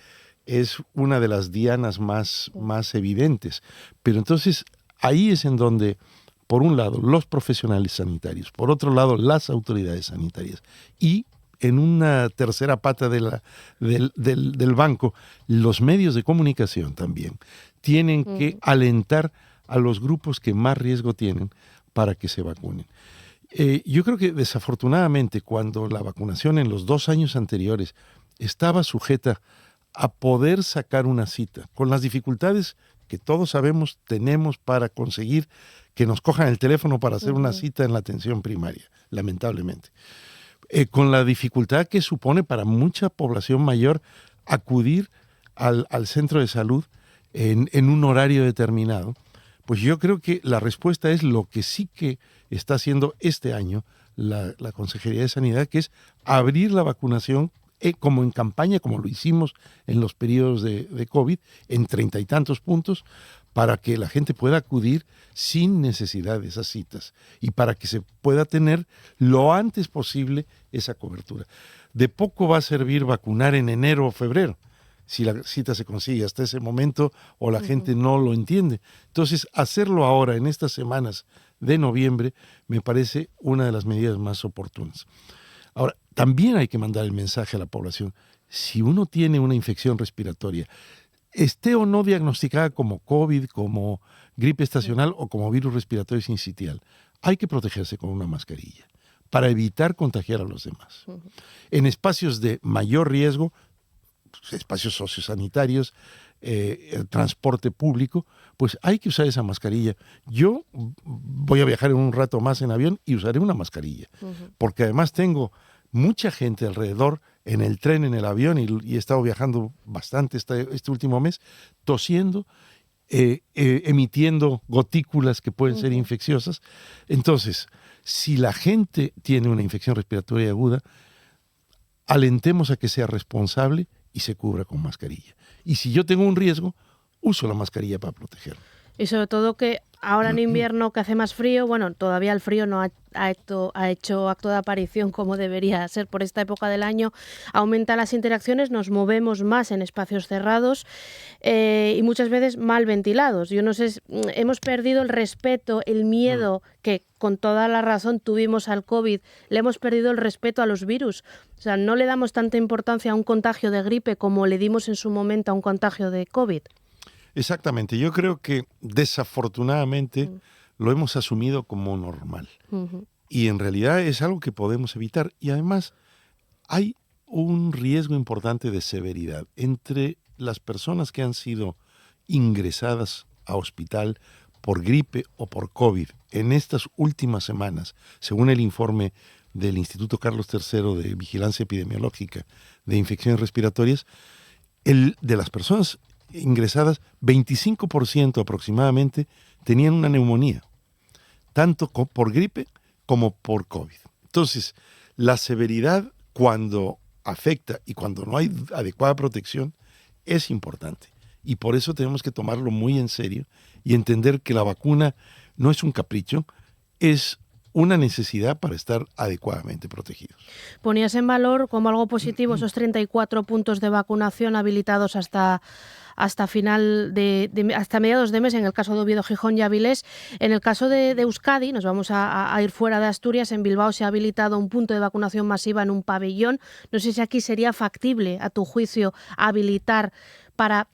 es una de las dianas más evidentes. Pero entonces ahí es en donde, por un lado, los profesionales sanitarios, por otro lado, las autoridades sanitarias, y en una tercera pata del banco, los medios de comunicación también tienen que alentar a los grupos que más riesgo tienen para que se vacunen. Yo creo que desafortunadamente cuando la vacunación en los 2 años anteriores estaba sujeta a poder sacar una cita, con las dificultades que todos sabemos tenemos para conseguir que nos cojan el teléfono para hacer una cita en la atención primaria, lamentablemente. Con la dificultad que supone para mucha población mayor acudir al centro de salud en un horario determinado, pues yo creo que la respuesta es lo que sí que está haciendo este año la Consejería de Sanidad, que es abrir la vacunación como en campaña, como lo hicimos en los periodos de COVID, en 30 y tantos puntos, para que la gente pueda acudir sin necesidad de esas citas y para que se pueda tener lo antes posible esa cobertura. De poco va a servir vacunar en enero o febrero, si la cita se consigue hasta ese momento o la gente no lo entiende. Entonces, hacerlo ahora, en estas semanas de noviembre, me parece una de las medidas más oportunas. Ahora, también hay que mandar el mensaje a la población. Si uno tiene una infección respiratoria, esté o no diagnosticada como COVID, como gripe estacional o como virus respiratorio sincitial, hay que protegerse con una mascarilla para evitar contagiar a los demás. En espacios de mayor riesgo, espacios sociosanitarios, transporte público, pues hay que usar esa mascarilla. Yo voy a viajar en un rato más en avión y usaré una mascarilla, porque además tengo mucha gente alrededor en el tren, en el avión, y he estado viajando bastante este último mes, tosiendo, emitiendo gotículas que pueden ser infecciosas. Entonces, si la gente tiene una infección respiratoria aguda, alentemos a que sea responsable y se cubra con mascarilla. Y si yo tengo un riesgo, uso la mascarilla para protegerme. Y sobre todo que ahora en invierno, que hace más frío, bueno, todavía el frío no ha hecho acto de aparición como debería ser por esta época del año, aumenta las interacciones, nos movemos más en espacios cerrados y muchas veces mal ventilados. Yo no sé, hemos perdido el respeto, el miedo que con toda la razón tuvimos al COVID, le hemos perdido el respeto a los virus. O sea, no le damos tanta importancia a un contagio de gripe como le dimos en su momento a un contagio de COVID. Exactamente, yo creo que desafortunadamente lo hemos asumido como normal y en realidad es algo que podemos evitar y además hay un riesgo importante de severidad entre las personas que han sido ingresadas a hospital por gripe o por COVID en estas últimas semanas, según el informe del Instituto Carlos III de Vigilancia Epidemiológica de Infecciones Respiratorias, de las personas ingresadas, 25% aproximadamente tenían una neumonía, tanto por gripe como por COVID. Entonces, la severidad cuando afecta y cuando no hay adecuada protección es importante. Y por eso tenemos que tomarlo muy en serio y entender que la vacuna no es un capricho, es una necesidad para estar adecuadamente protegidos. Ponías en valor como algo positivo esos 34 puntos de vacunación habilitados hasta hasta mediados de mes, en el caso de Oviedo, Gijón y Avilés. En el caso de Euskadi, nos vamos a ir fuera de Asturias, en Bilbao se ha habilitado un punto de vacunación masiva en un pabellón. No sé si aquí sería factible, a tu juicio, habilitar para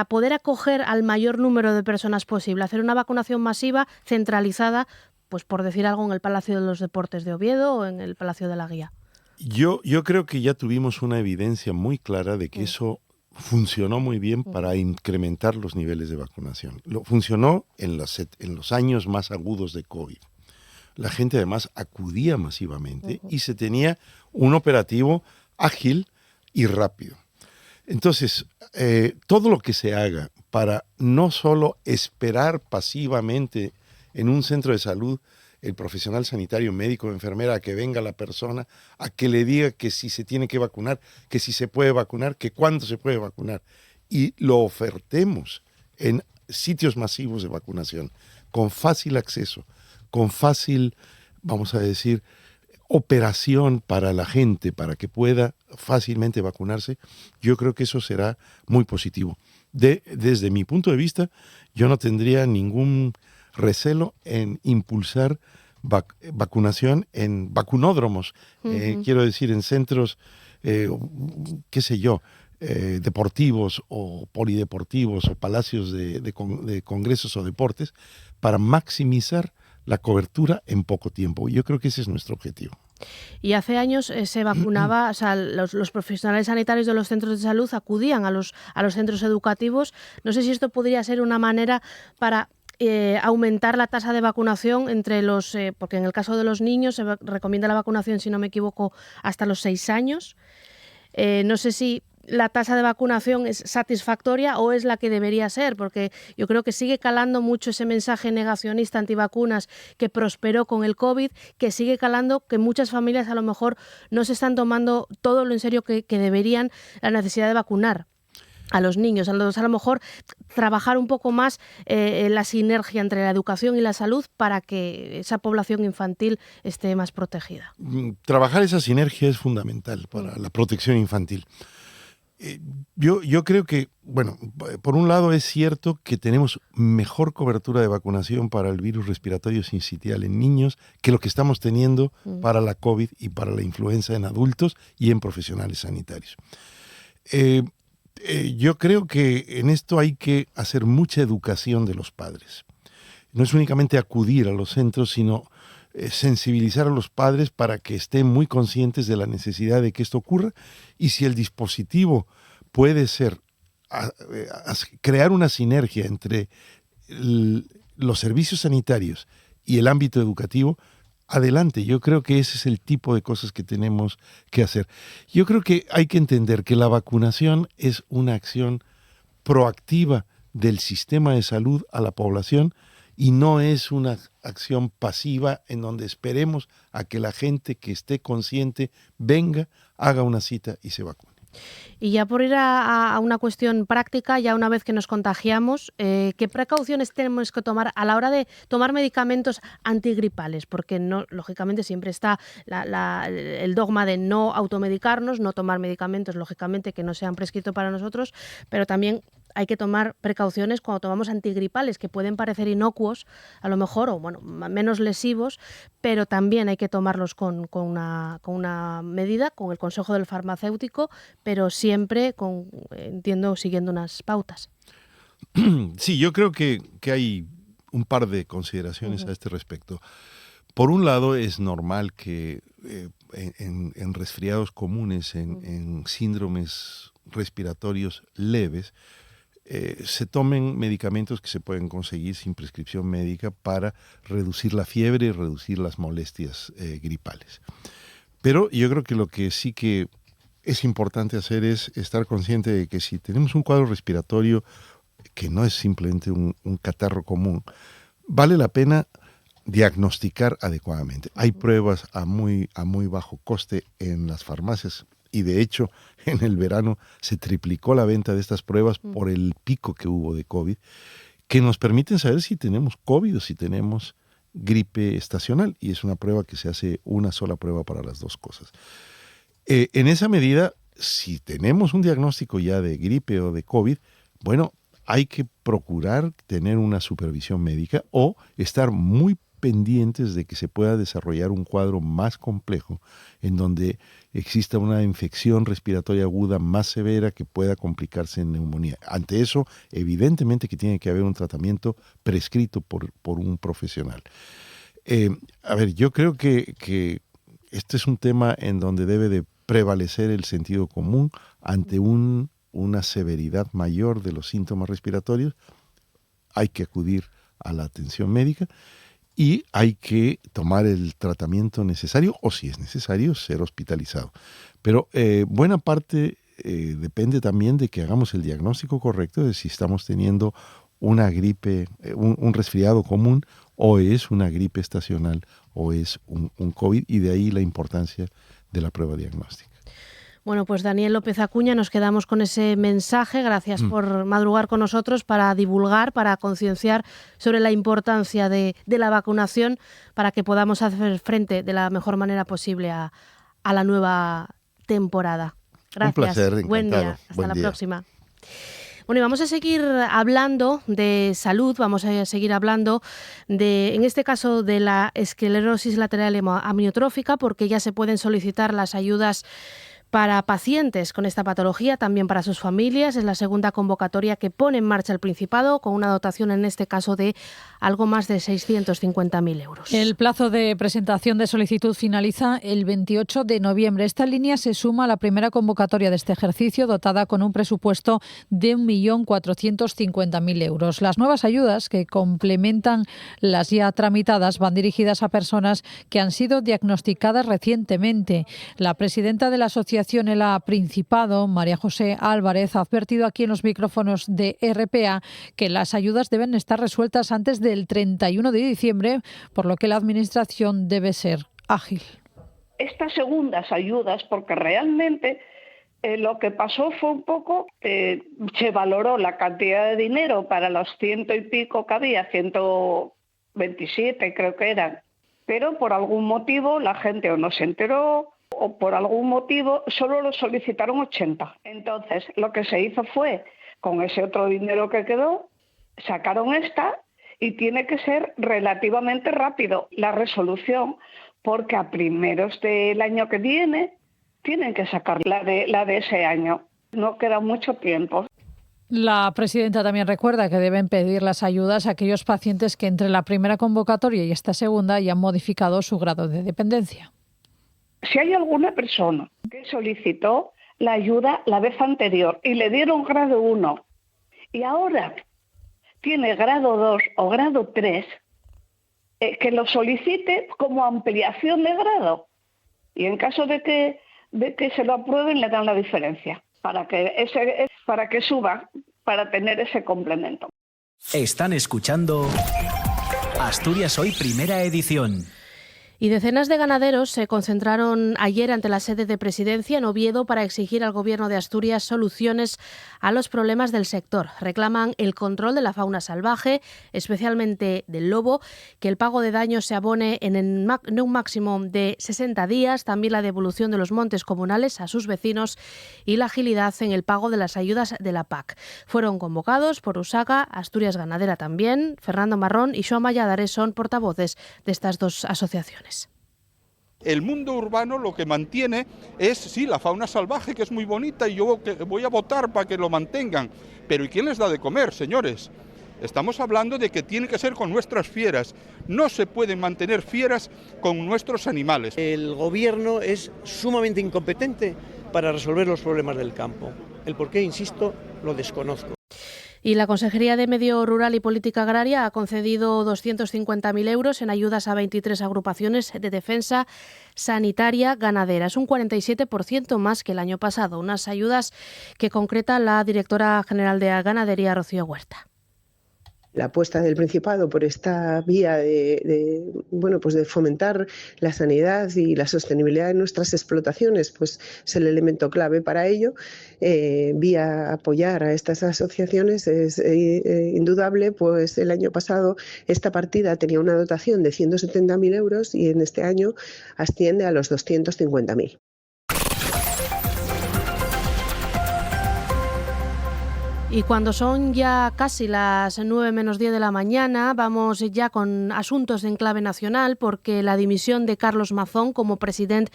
poder acoger al mayor número de personas posible, hacer una vacunación masiva centralizada, pues por decir algo, en el Palacio de los Deportes de Oviedo o en el Palacio de la Guía. Yo creo que ya tuvimos una evidencia muy clara de que eso funcionó muy bien para incrementar los niveles de vacunación. Funcionó en los años más agudos de COVID. La gente además acudía masivamente y se tenía un operativo ágil y rápido. Entonces, todo lo que se haga para no solo esperar pasivamente en un centro de salud el profesional sanitario, médico, enfermera, a que venga la persona, a que le diga que si se tiene que vacunar, que si se puede vacunar, que cuándo se puede vacunar, y lo ofertemos en sitios masivos de vacunación, con fácil acceso, con fácil, vamos a decir, operación para la gente, para que pueda fácilmente vacunarse, yo creo que eso será muy positivo. Desde mi punto de vista, yo no tendría ningún recelo en impulsar vacunación en vacunódromos, quiero decir, en centros, qué sé yo, deportivos o polideportivos o palacios de congresos o deportes, para maximizar la cobertura en poco tiempo. Yo creo que ese es nuestro objetivo. Y hace años se vacunaba, o sea, los profesionales sanitarios de los centros de salud acudían a los centros educativos. No sé si esto podría ser una manera para aumentar la tasa de vacunación entre los, porque en el caso de los niños se recomienda la vacunación, si no me equivoco, hasta los 6 años. No sé si la tasa de vacunación es satisfactoria o es la que debería ser, porque yo creo que sigue calando mucho ese mensaje negacionista antivacunas que prosperó con el COVID, que sigue calando, que muchas familias a lo mejor no se están tomando todo lo en serio que deberían, la necesidad de vacunar a los niños. A lo mejor trabajar un poco más la sinergia entre la educación y la salud para que esa población infantil esté más protegida. Trabajar esa sinergia es fundamental para la protección infantil. Yo creo que, bueno, por un lado es cierto que tenemos mejor cobertura de vacunación para el virus respiratorio sincitial en niños que lo que estamos teniendo para la COVID y para la influenza en adultos y en profesionales sanitarios. Yo creo que en esto hay que hacer mucha educación de los padres. No es únicamente acudir a los centros, sino sensibilizar a los padres para que estén muy conscientes de la necesidad de que esto ocurra, y si el dispositivo puede ser crear una sinergia entre los servicios sanitarios y el ámbito educativo, adelante. Yo creo que ese es el tipo de cosas que tenemos que hacer. Yo creo que hay que entender que la vacunación es una acción proactiva del sistema de salud a la población y no es una acción pasiva en donde esperemos a que la gente que esté consciente venga, haga una cita y se vacune. Y ya por ir a una cuestión práctica, ya una vez que nos contagiamos, ¿qué precauciones tenemos que tomar a la hora de tomar medicamentos antigripales? Porque no, lógicamente siempre está el dogma de no automedicarnos, no tomar medicamentos, lógicamente, que no sean prescritos para nosotros, pero también hay que tomar precauciones cuando tomamos antigripales, que pueden parecer inocuos, a lo mejor, o bueno, menos lesivos, pero también hay que tomarlos con una medida, con el consejo del farmacéutico, pero siempre, entiendo, siguiendo unas pautas. Sí, yo creo que hay un par de consideraciones a este respecto. Por un lado, es normal que en resfriados comunes, en síndromes respiratorios leves, se tomen medicamentos que se pueden conseguir sin prescripción médica para reducir la fiebre y reducir las molestias gripales. Pero yo creo que lo que sí que es importante hacer es estar consciente de que si tenemos un cuadro respiratorio que no es simplemente un catarro común, vale la pena diagnosticar adecuadamente. Hay pruebas a muy bajo coste en las farmacias y de hecho en el verano se triplicó la venta de estas pruebas por el pico que hubo de COVID, que nos permiten saber si tenemos COVID o si tenemos gripe estacional, y es una prueba que se hace una sola prueba para las dos cosas. En esa medida, si tenemos un diagnóstico ya de gripe o de COVID, bueno, hay que procurar tener una supervisión médica o estar muy pendientes de que se pueda desarrollar un cuadro más complejo en donde exista una infección respiratoria aguda más severa que pueda complicarse en neumonía. Ante eso, evidentemente que tiene que haber un tratamiento prescrito por un profesional. Yo creo que este es un tema en donde debe de prevalecer el sentido común ante una severidad mayor de los síntomas respiratorios. Hay que acudir a la atención médica y hay que tomar el tratamiento necesario o, si es necesario, ser hospitalizado. Pero buena parte depende también de que hagamos el diagnóstico correcto de si estamos teniendo una gripe, un resfriado común, o es una gripe estacional, o es un COVID, y de ahí la importancia de la prueba diagnóstica. Bueno, pues Daniel López Acuña, nos quedamos con ese mensaje. Gracias por madrugar con nosotros para divulgar, para concienciar sobre la importancia de la vacunación para que podamos hacer frente de la mejor manera posible a la nueva temporada. Gracias. Un placer, encantado. Buen día. Hasta Buen la día. próxima. Bueno, y vamos a seguir hablando de salud, vamos a seguir hablando en este caso, de la esclerosis lateral amiotrófica, porque ya se pueden solicitar las ayudas para pacientes con esta patología, también para sus familias. Es la segunda convocatoria que pone en marcha el Principado, con una dotación en este caso de algo más de 650.000 euros. El plazo de presentación de solicitud finaliza el 28 de noviembre. Esta línea se suma a la primera convocatoria de este ejercicio, dotada con un presupuesto de 1.450.000 euros. Las nuevas ayudas, que complementan las ya tramitadas, van dirigidas a personas que han sido diagnosticadas recientemente. La presidenta de la Asociación ELA Principado, María José Álvarez, ha advertido aquí en los micrófonos de RPA que las ayudas deben estar resueltas antes del 31 de diciembre, por lo que la Administración debe ser ágil. Estas segundas ayudas, porque realmente lo que pasó fue un poco, se valoró la cantidad de dinero para los 100 y pico que había, 127 creo que eran, pero por algún motivo la gente o no se enteró, o por algún motivo solo lo solicitaron 80. Entonces, lo que se hizo fue, con ese otro dinero que quedó, sacaron esta, y tiene que ser relativamente rápido la resolución, porque a primeros del año que viene tienen que sacar la de ese año. No queda mucho tiempo. La presidenta también recuerda que deben pedir las ayudas a aquellos pacientes que entre la primera convocatoria y esta segunda hayan modificado su grado de dependencia. Si hay alguna persona que solicitó la ayuda la vez anterior y le dieron grado 1 y ahora tiene grado 2 o grado 3, que lo solicite como ampliación de grado, y en caso de que se lo aprueben le dan la diferencia para que suba, para tener ese complemento. Están escuchando Asturias Hoy, primera edición. Y decenas de ganaderos se concentraron ayer ante la sede de Presidencia en Oviedo para exigir al Gobierno de Asturias soluciones a los problemas del sector. Reclaman el control de la fauna salvaje, especialmente del lobo, que el pago de daños se abone en un máximo de 60 días, también la devolución de los montes comunales a sus vecinos y la agilidad en el pago de las ayudas de la PAC. Fueron convocados por USAGA, Asturias Ganadera también. Fernando Marrón y Xoa Malladares son portavoces de estas dos asociaciones. El mundo urbano lo que mantiene es, sí, la fauna salvaje, que es muy bonita, y yo voy a votar para que lo mantengan. Pero ¿y quién les da de comer, señores? Estamos hablando de que tiene que ser con nuestras fieras. No se pueden mantener fieras con nuestros animales. El gobierno es sumamente incompetente para resolver los problemas del campo. El por qué, insisto, lo desconozco. Y la Consejería de Medio Rural y Política Agraria ha concedido 250.000 euros en ayudas a 23 agrupaciones de defensa sanitaria ganadera. Es un 47% más que el año pasado. Unas ayudas que concreta la directora general de Ganadería, Rocío Huerta. La apuesta del Principado por esta vía de fomentar la sanidad y la sostenibilidad de nuestras explotaciones, pues es el elemento clave para ello. Vía apoyar a estas asociaciones es indudable, pues el año pasado esta partida tenía una dotación de 170.000 euros y en este año asciende a los 250.000. Y cuando son ya casi las 9 menos 10 de la mañana, vamos ya con asuntos en clave nacional, porque la dimisión de Carlos Mazón como presidente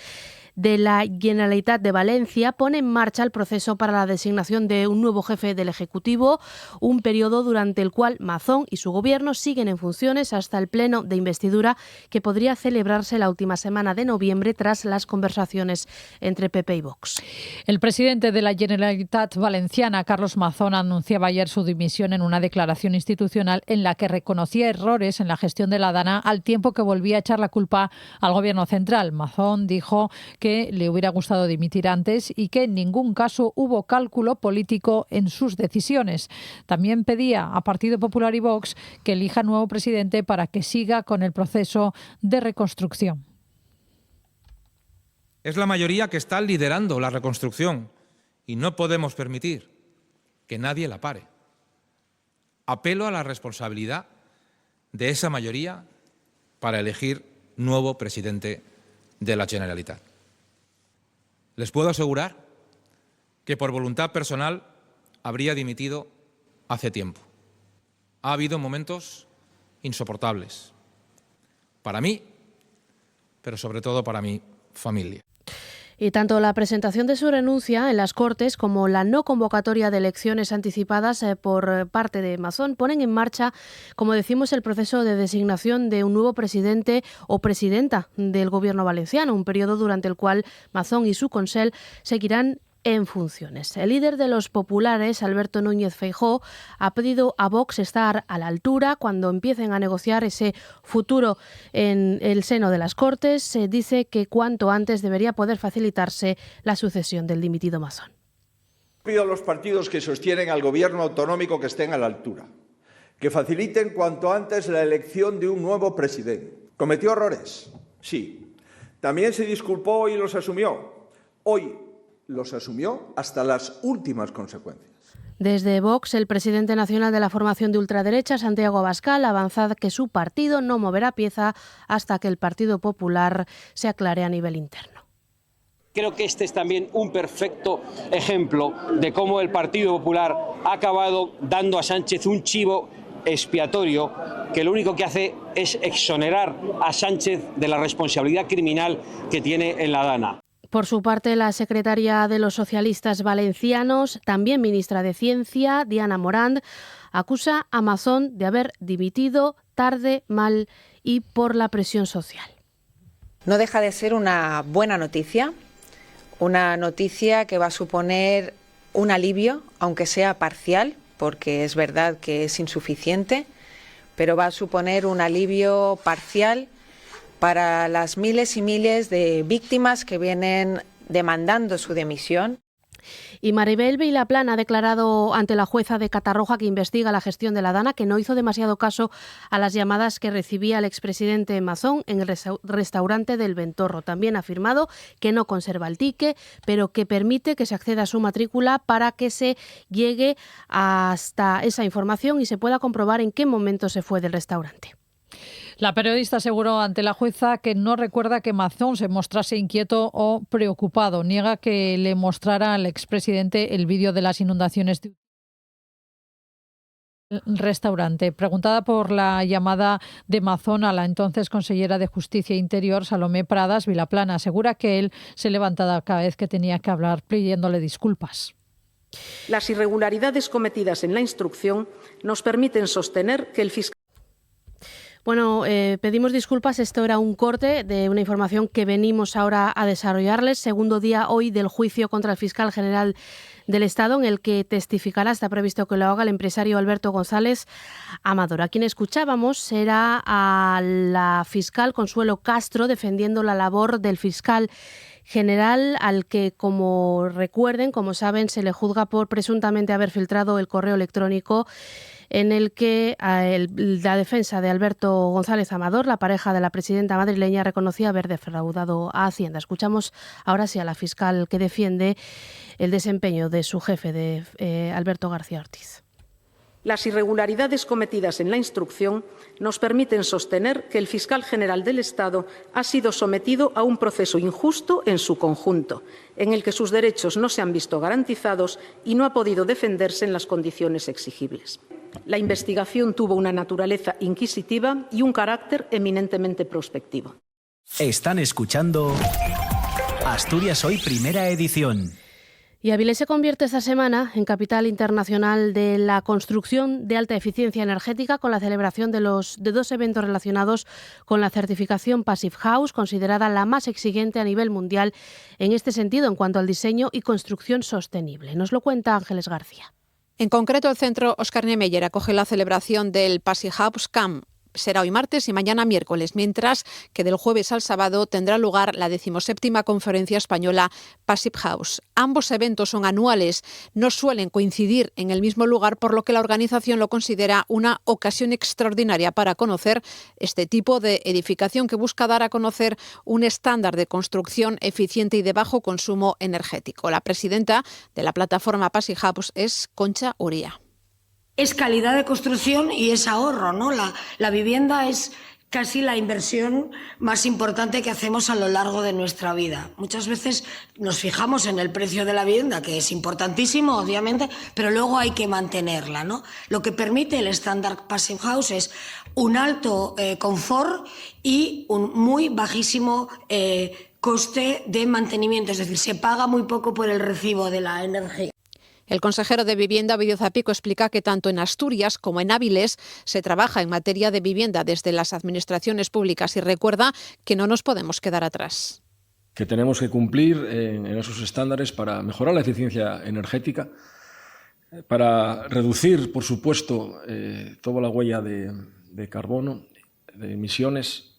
de la Generalitat de Valencia pone en marcha el proceso para la designación de un nuevo jefe del Ejecutivo, un periodo durante el cual Mazón y su gobierno siguen en funciones hasta el pleno de investidura que podría celebrarse la última semana de noviembre tras las conversaciones entre PP y Vox. El presidente de la Generalitat Valenciana, Carlos Mazón, anunciaba ayer su dimisión en una declaración institucional en la que reconocía errores en la gestión de la Dana al tiempo que volvía a echar la culpa al gobierno central. Mazón dijo que le hubiera gustado dimitir antes y que en ningún caso hubo cálculo político en sus decisiones. También pedía a Partido Popular y Vox que elija nuevo presidente para que siga con el proceso de reconstrucción. Es la mayoría que está liderando la reconstrucción y no podemos permitir que nadie la pare. Apelo a la responsabilidad de esa mayoría para elegir nuevo presidente de la Generalitat. Les puedo asegurar que por voluntad personal habría dimitido hace tiempo. Ha habido momentos insoportables para mí, pero sobre todo para mi familia. Y tanto la presentación de su renuncia en las Cortes como la no convocatoria de elecciones anticipadas por parte de Mazón ponen en marcha, como decimos, el proceso de designación de un nuevo presidente o presidenta del Gobierno valenciano, un periodo durante el cual Mazón y su Consell seguirán en funciones. El líder de los populares, Alberto Núñez Feijóo, ha pedido a Vox estar a la altura cuando empiecen a negociar ese futuro en el seno de las Cortes. Se dice que cuanto antes debería poder facilitarse la sucesión del dimitido Mazón. Pido a los partidos que sostienen al gobierno autonómico que estén a la altura, que faciliten cuanto antes la elección de un nuevo presidente. ¿Cometió errores? Sí. También se disculpó y los asumió. Hoy los asumió hasta las últimas consecuencias. Desde Vox, el presidente nacional de la formación de ultraderecha, Santiago Abascal, avanza que su partido no moverá pieza hasta que el Partido Popular se aclare a nivel interno. Creo que este es también un perfecto ejemplo de cómo el Partido Popular ha acabado dando a Sánchez un chivo expiatorio que lo único que hace es exonerar a Sánchez de la responsabilidad criminal que tiene en la Dana. Por su parte, la secretaria de los socialistas valencianos, también ministra de Ciencia, Diana Morant, acusa a Mazón de haber dimitido tarde, mal y por la presión social. No deja de ser una buena noticia que va a suponer un alivio, aunque sea parcial, porque es verdad que es insuficiente, pero va a suponer un alivio parcial para las miles y miles de víctimas que vienen demandando su dimisión. Y Maribel Vilaplán ha declarado ante la jueza de Catarroja que investiga la gestión de la Dana que no hizo demasiado caso a las llamadas que recibía el expresidente Mazón en el restaurante del Ventorro. También ha afirmado que no conserva el ticket, pero que permite que se acceda a su matrícula para que se llegue hasta esa información y se pueda comprobar en qué momento se fue del restaurante. La periodista aseguró ante la jueza que no recuerda que Mazón se mostrase inquieto o preocupado. Niega que le mostrara al expresidente el vídeo de las inundaciones del restaurante. Preguntada por la llamada de Mazón a la entonces consellera de Justicia e Interior, Salomé Pradas, Vilaplán asegura que él se levantaba cada vez que tenía que hablar pidiéndole disculpas. Las irregularidades cometidas en la instrucción nos permiten sostener que el fiscal... Bueno, pedimos disculpas, esto era un corte de una información que venimos ahora a desarrollarles. Segundo día hoy del juicio contra el fiscal general del Estado, en el que testificará, está previsto que lo haga el empresario Alberto González Amador. A quien escuchábamos era a la fiscal Consuelo Castro defendiendo la labor del fiscal general, al que, como recuerden, como saben, se le juzga por presuntamente haber filtrado el correo electrónico en el que la defensa de Alberto González Amador, la pareja de la presidenta madrileña, reconocía haber defraudado a Hacienda. Escuchamos ahora sí a la fiscal que defiende el desempeño de su jefe, de Alberto García Ortiz. Las irregularidades cometidas en la instrucción nos permiten sostener que el fiscal general del Estado ha sido sometido a un proceso injusto en su conjunto, en el que sus derechos no se han visto garantizados y no ha podido defenderse en las condiciones exigibles. La investigación tuvo una naturaleza inquisitiva y un carácter eminentemente prospectivo. Están escuchando Asturias Hoy, primera edición. Y Avilés se convierte esta semana en capital internacional de la construcción de alta eficiencia energética con la celebración de 2 eventos relacionados con la certificación Passive House, considerada la más exigente a nivel mundial en este sentido en cuanto al diseño y construcción sostenible. Nos lo cuenta Ángeles García. En concreto, el centro Oscar Niemeyer acoge la celebración del Passive House CAM. Será hoy martes y mañana miércoles, mientras que del jueves al sábado tendrá lugar la 17ª Conferencia Española Passive House. Ambos eventos son anuales, no suelen coincidir en el mismo lugar, por lo que la organización lo considera una ocasión extraordinaria para conocer este tipo de edificación que busca dar a conocer un estándar de construcción eficiente y de bajo consumo energético. La presidenta de la plataforma Passive House es Concha Uría. Es calidad de construcción y es ahorro, ¿no? La vivienda es casi la inversión más importante que hacemos a lo largo de nuestra vida. Muchas veces nos fijamos en el precio de la vivienda, que es importantísimo, obviamente, pero luego hay que mantenerla, ¿no? Lo que permite el estándar Passive House es un alto confort y un muy bajísimo coste de mantenimiento, es decir, se paga muy poco por el recibo de la energía. El consejero de Vivienda, Ovidio Zapico, explica que tanto en Asturias como en Avilés se trabaja en materia de vivienda desde las administraciones públicas y recuerda que no nos podemos quedar atrás. Que tenemos que cumplir en esos estándares para mejorar la eficiencia energética, para reducir, por supuesto, toda la huella de carbono, de emisiones,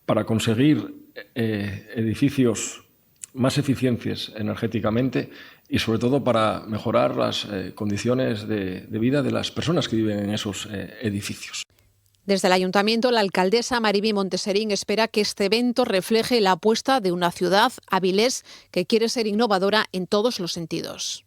para conseguir edificios más eficientes energéticamente y sobre todo para mejorar las condiciones de vida de las personas que viven en esos edificios. Desde el Ayuntamiento, la alcaldesa Mariví Monteserín espera que este evento refleje la apuesta de una ciudad, Avilés, que quiere ser innovadora en todos los sentidos.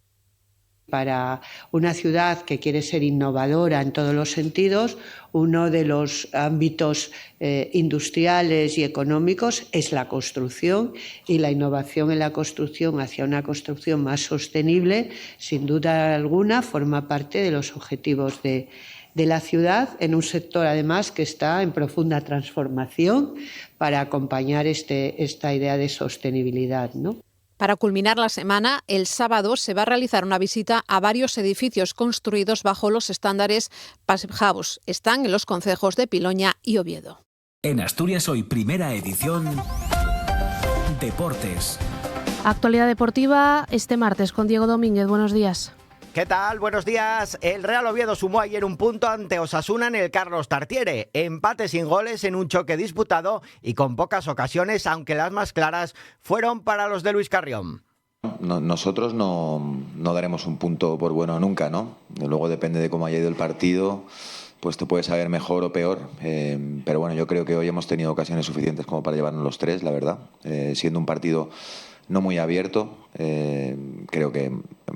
Para una ciudad que quiere ser innovadora en todos los sentidos, uno de los ámbitos industriales y económicos es la construcción, y la innovación en la construcción hacia una construcción más sostenible, sin duda alguna, forma parte de los objetivos de la ciudad, en un sector además que está en profunda transformación para acompañar esta idea de sostenibilidad, ¿no? Para culminar la semana, el sábado se va a realizar una visita a varios edificios construidos bajo los estándares Passive House. Están en los concejos de Piloña y Oviedo. En Asturias Hoy, primera edición, Deportes. Actualidad deportiva este martes con Diego Domínguez. Buenos días. ¿Qué tal? Buenos días. El Real Oviedo sumó ayer un punto ante Osasuna en el Carlos Tartiere. Empate sin goles en un choque disputado y con pocas ocasiones, aunque las más claras fueron para los de Luis Carrión. Nosotros no daremos un punto por bueno nunca, ¿no? Luego depende de cómo haya ido el partido, pues te puede saber mejor o peor. Pero bueno, yo creo que hoy hemos tenido ocasiones suficientes como para llevarnos los 3, la verdad. Siendo un partido no muy abierto, creo que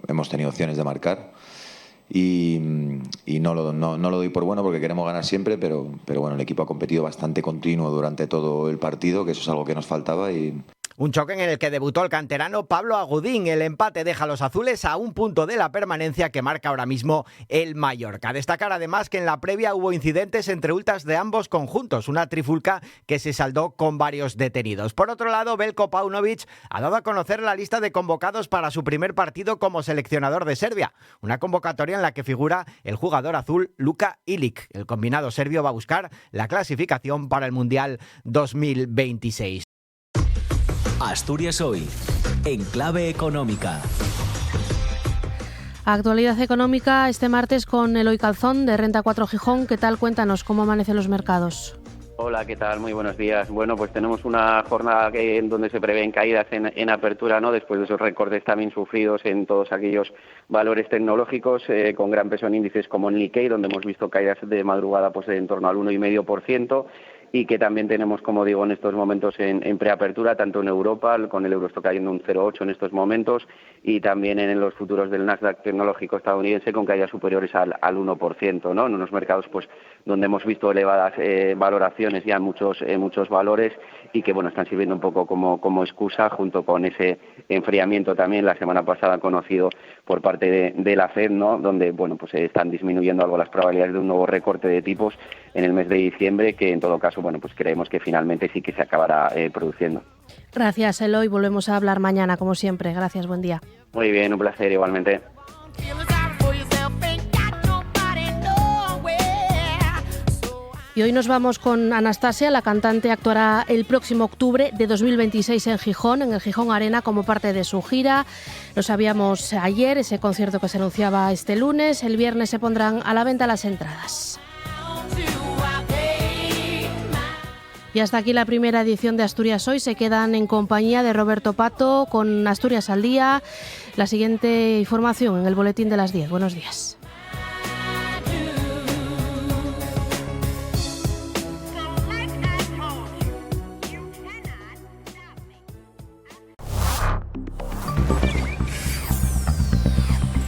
hemos tenido opciones de marcar y no lo doy por bueno porque queremos ganar siempre, pero bueno, el equipo ha competido bastante continuo durante todo el partido, que eso es algo que nos faltaba. Un choque en el que debutó el canterano Pablo Agudín. El empate deja a los azules a un punto de la permanencia que marca ahora mismo el Mallorca. Destacar además que en la previa hubo incidentes entre ultras de ambos conjuntos, una trifulca que se saldó con varios detenidos. Por otro lado, Veljko Paunovic ha dado a conocer la lista de convocados para su primer partido como seleccionador de Serbia, una convocatoria en la que figura el jugador azul Luka Ilić. El combinado serbio va a buscar la clasificación para el Mundial 2026. Asturias Hoy, en clave económica. Actualidad económica este martes con Eloy Calzón de Renta 4 Gijón. ¿Qué tal? Cuéntanos cómo amanecen los mercados. Hola, ¿qué tal? Muy buenos días. Bueno, pues tenemos una jornada en donde se prevén caídas en apertura, ¿no? Después de esos recortes también sufridos en todos aquellos valores tecnológicos, con gran peso en índices como el Nikkei, donde hemos visto caídas de madrugada pues en torno al 1,5%. Y que también tenemos, como digo, en estos momentos en preapertura, tanto en Europa, con el Eurostock cayendo un 0,8 en estos momentos, y también en los futuros del Nasdaq tecnológico estadounidense con caídas superiores al 1%, ¿no? En unos mercados pues donde hemos visto elevadas valoraciones ya en muchos valores y que bueno están sirviendo un poco como excusa junto con ese enfriamiento también la semana pasada conocido por parte de la Fed, ¿no? Donde bueno pues están disminuyendo algo las probabilidades de un nuevo recorte de tipos en el mes de diciembre, que en todo caso bueno pues creemos que finalmente sí que se acabará produciendo. Gracias, Eloy. Volvemos a hablar mañana, como siempre. Gracias, buen día. Muy bien, un placer igualmente. Y hoy nos vamos con Anastasia. La cantante actuará el próximo octubre de 2026 en Gijón, en el Gijón Arena, como parte de su gira. Lo sabíamos ayer, ese concierto que se anunciaba este lunes. El viernes se pondrán a la venta las entradas. Y hasta aquí la primera edición de Asturias Hoy. Se quedan en compañía de Roberto Pato con Asturias al Día. La siguiente información en el boletín de las 10. Buenos días.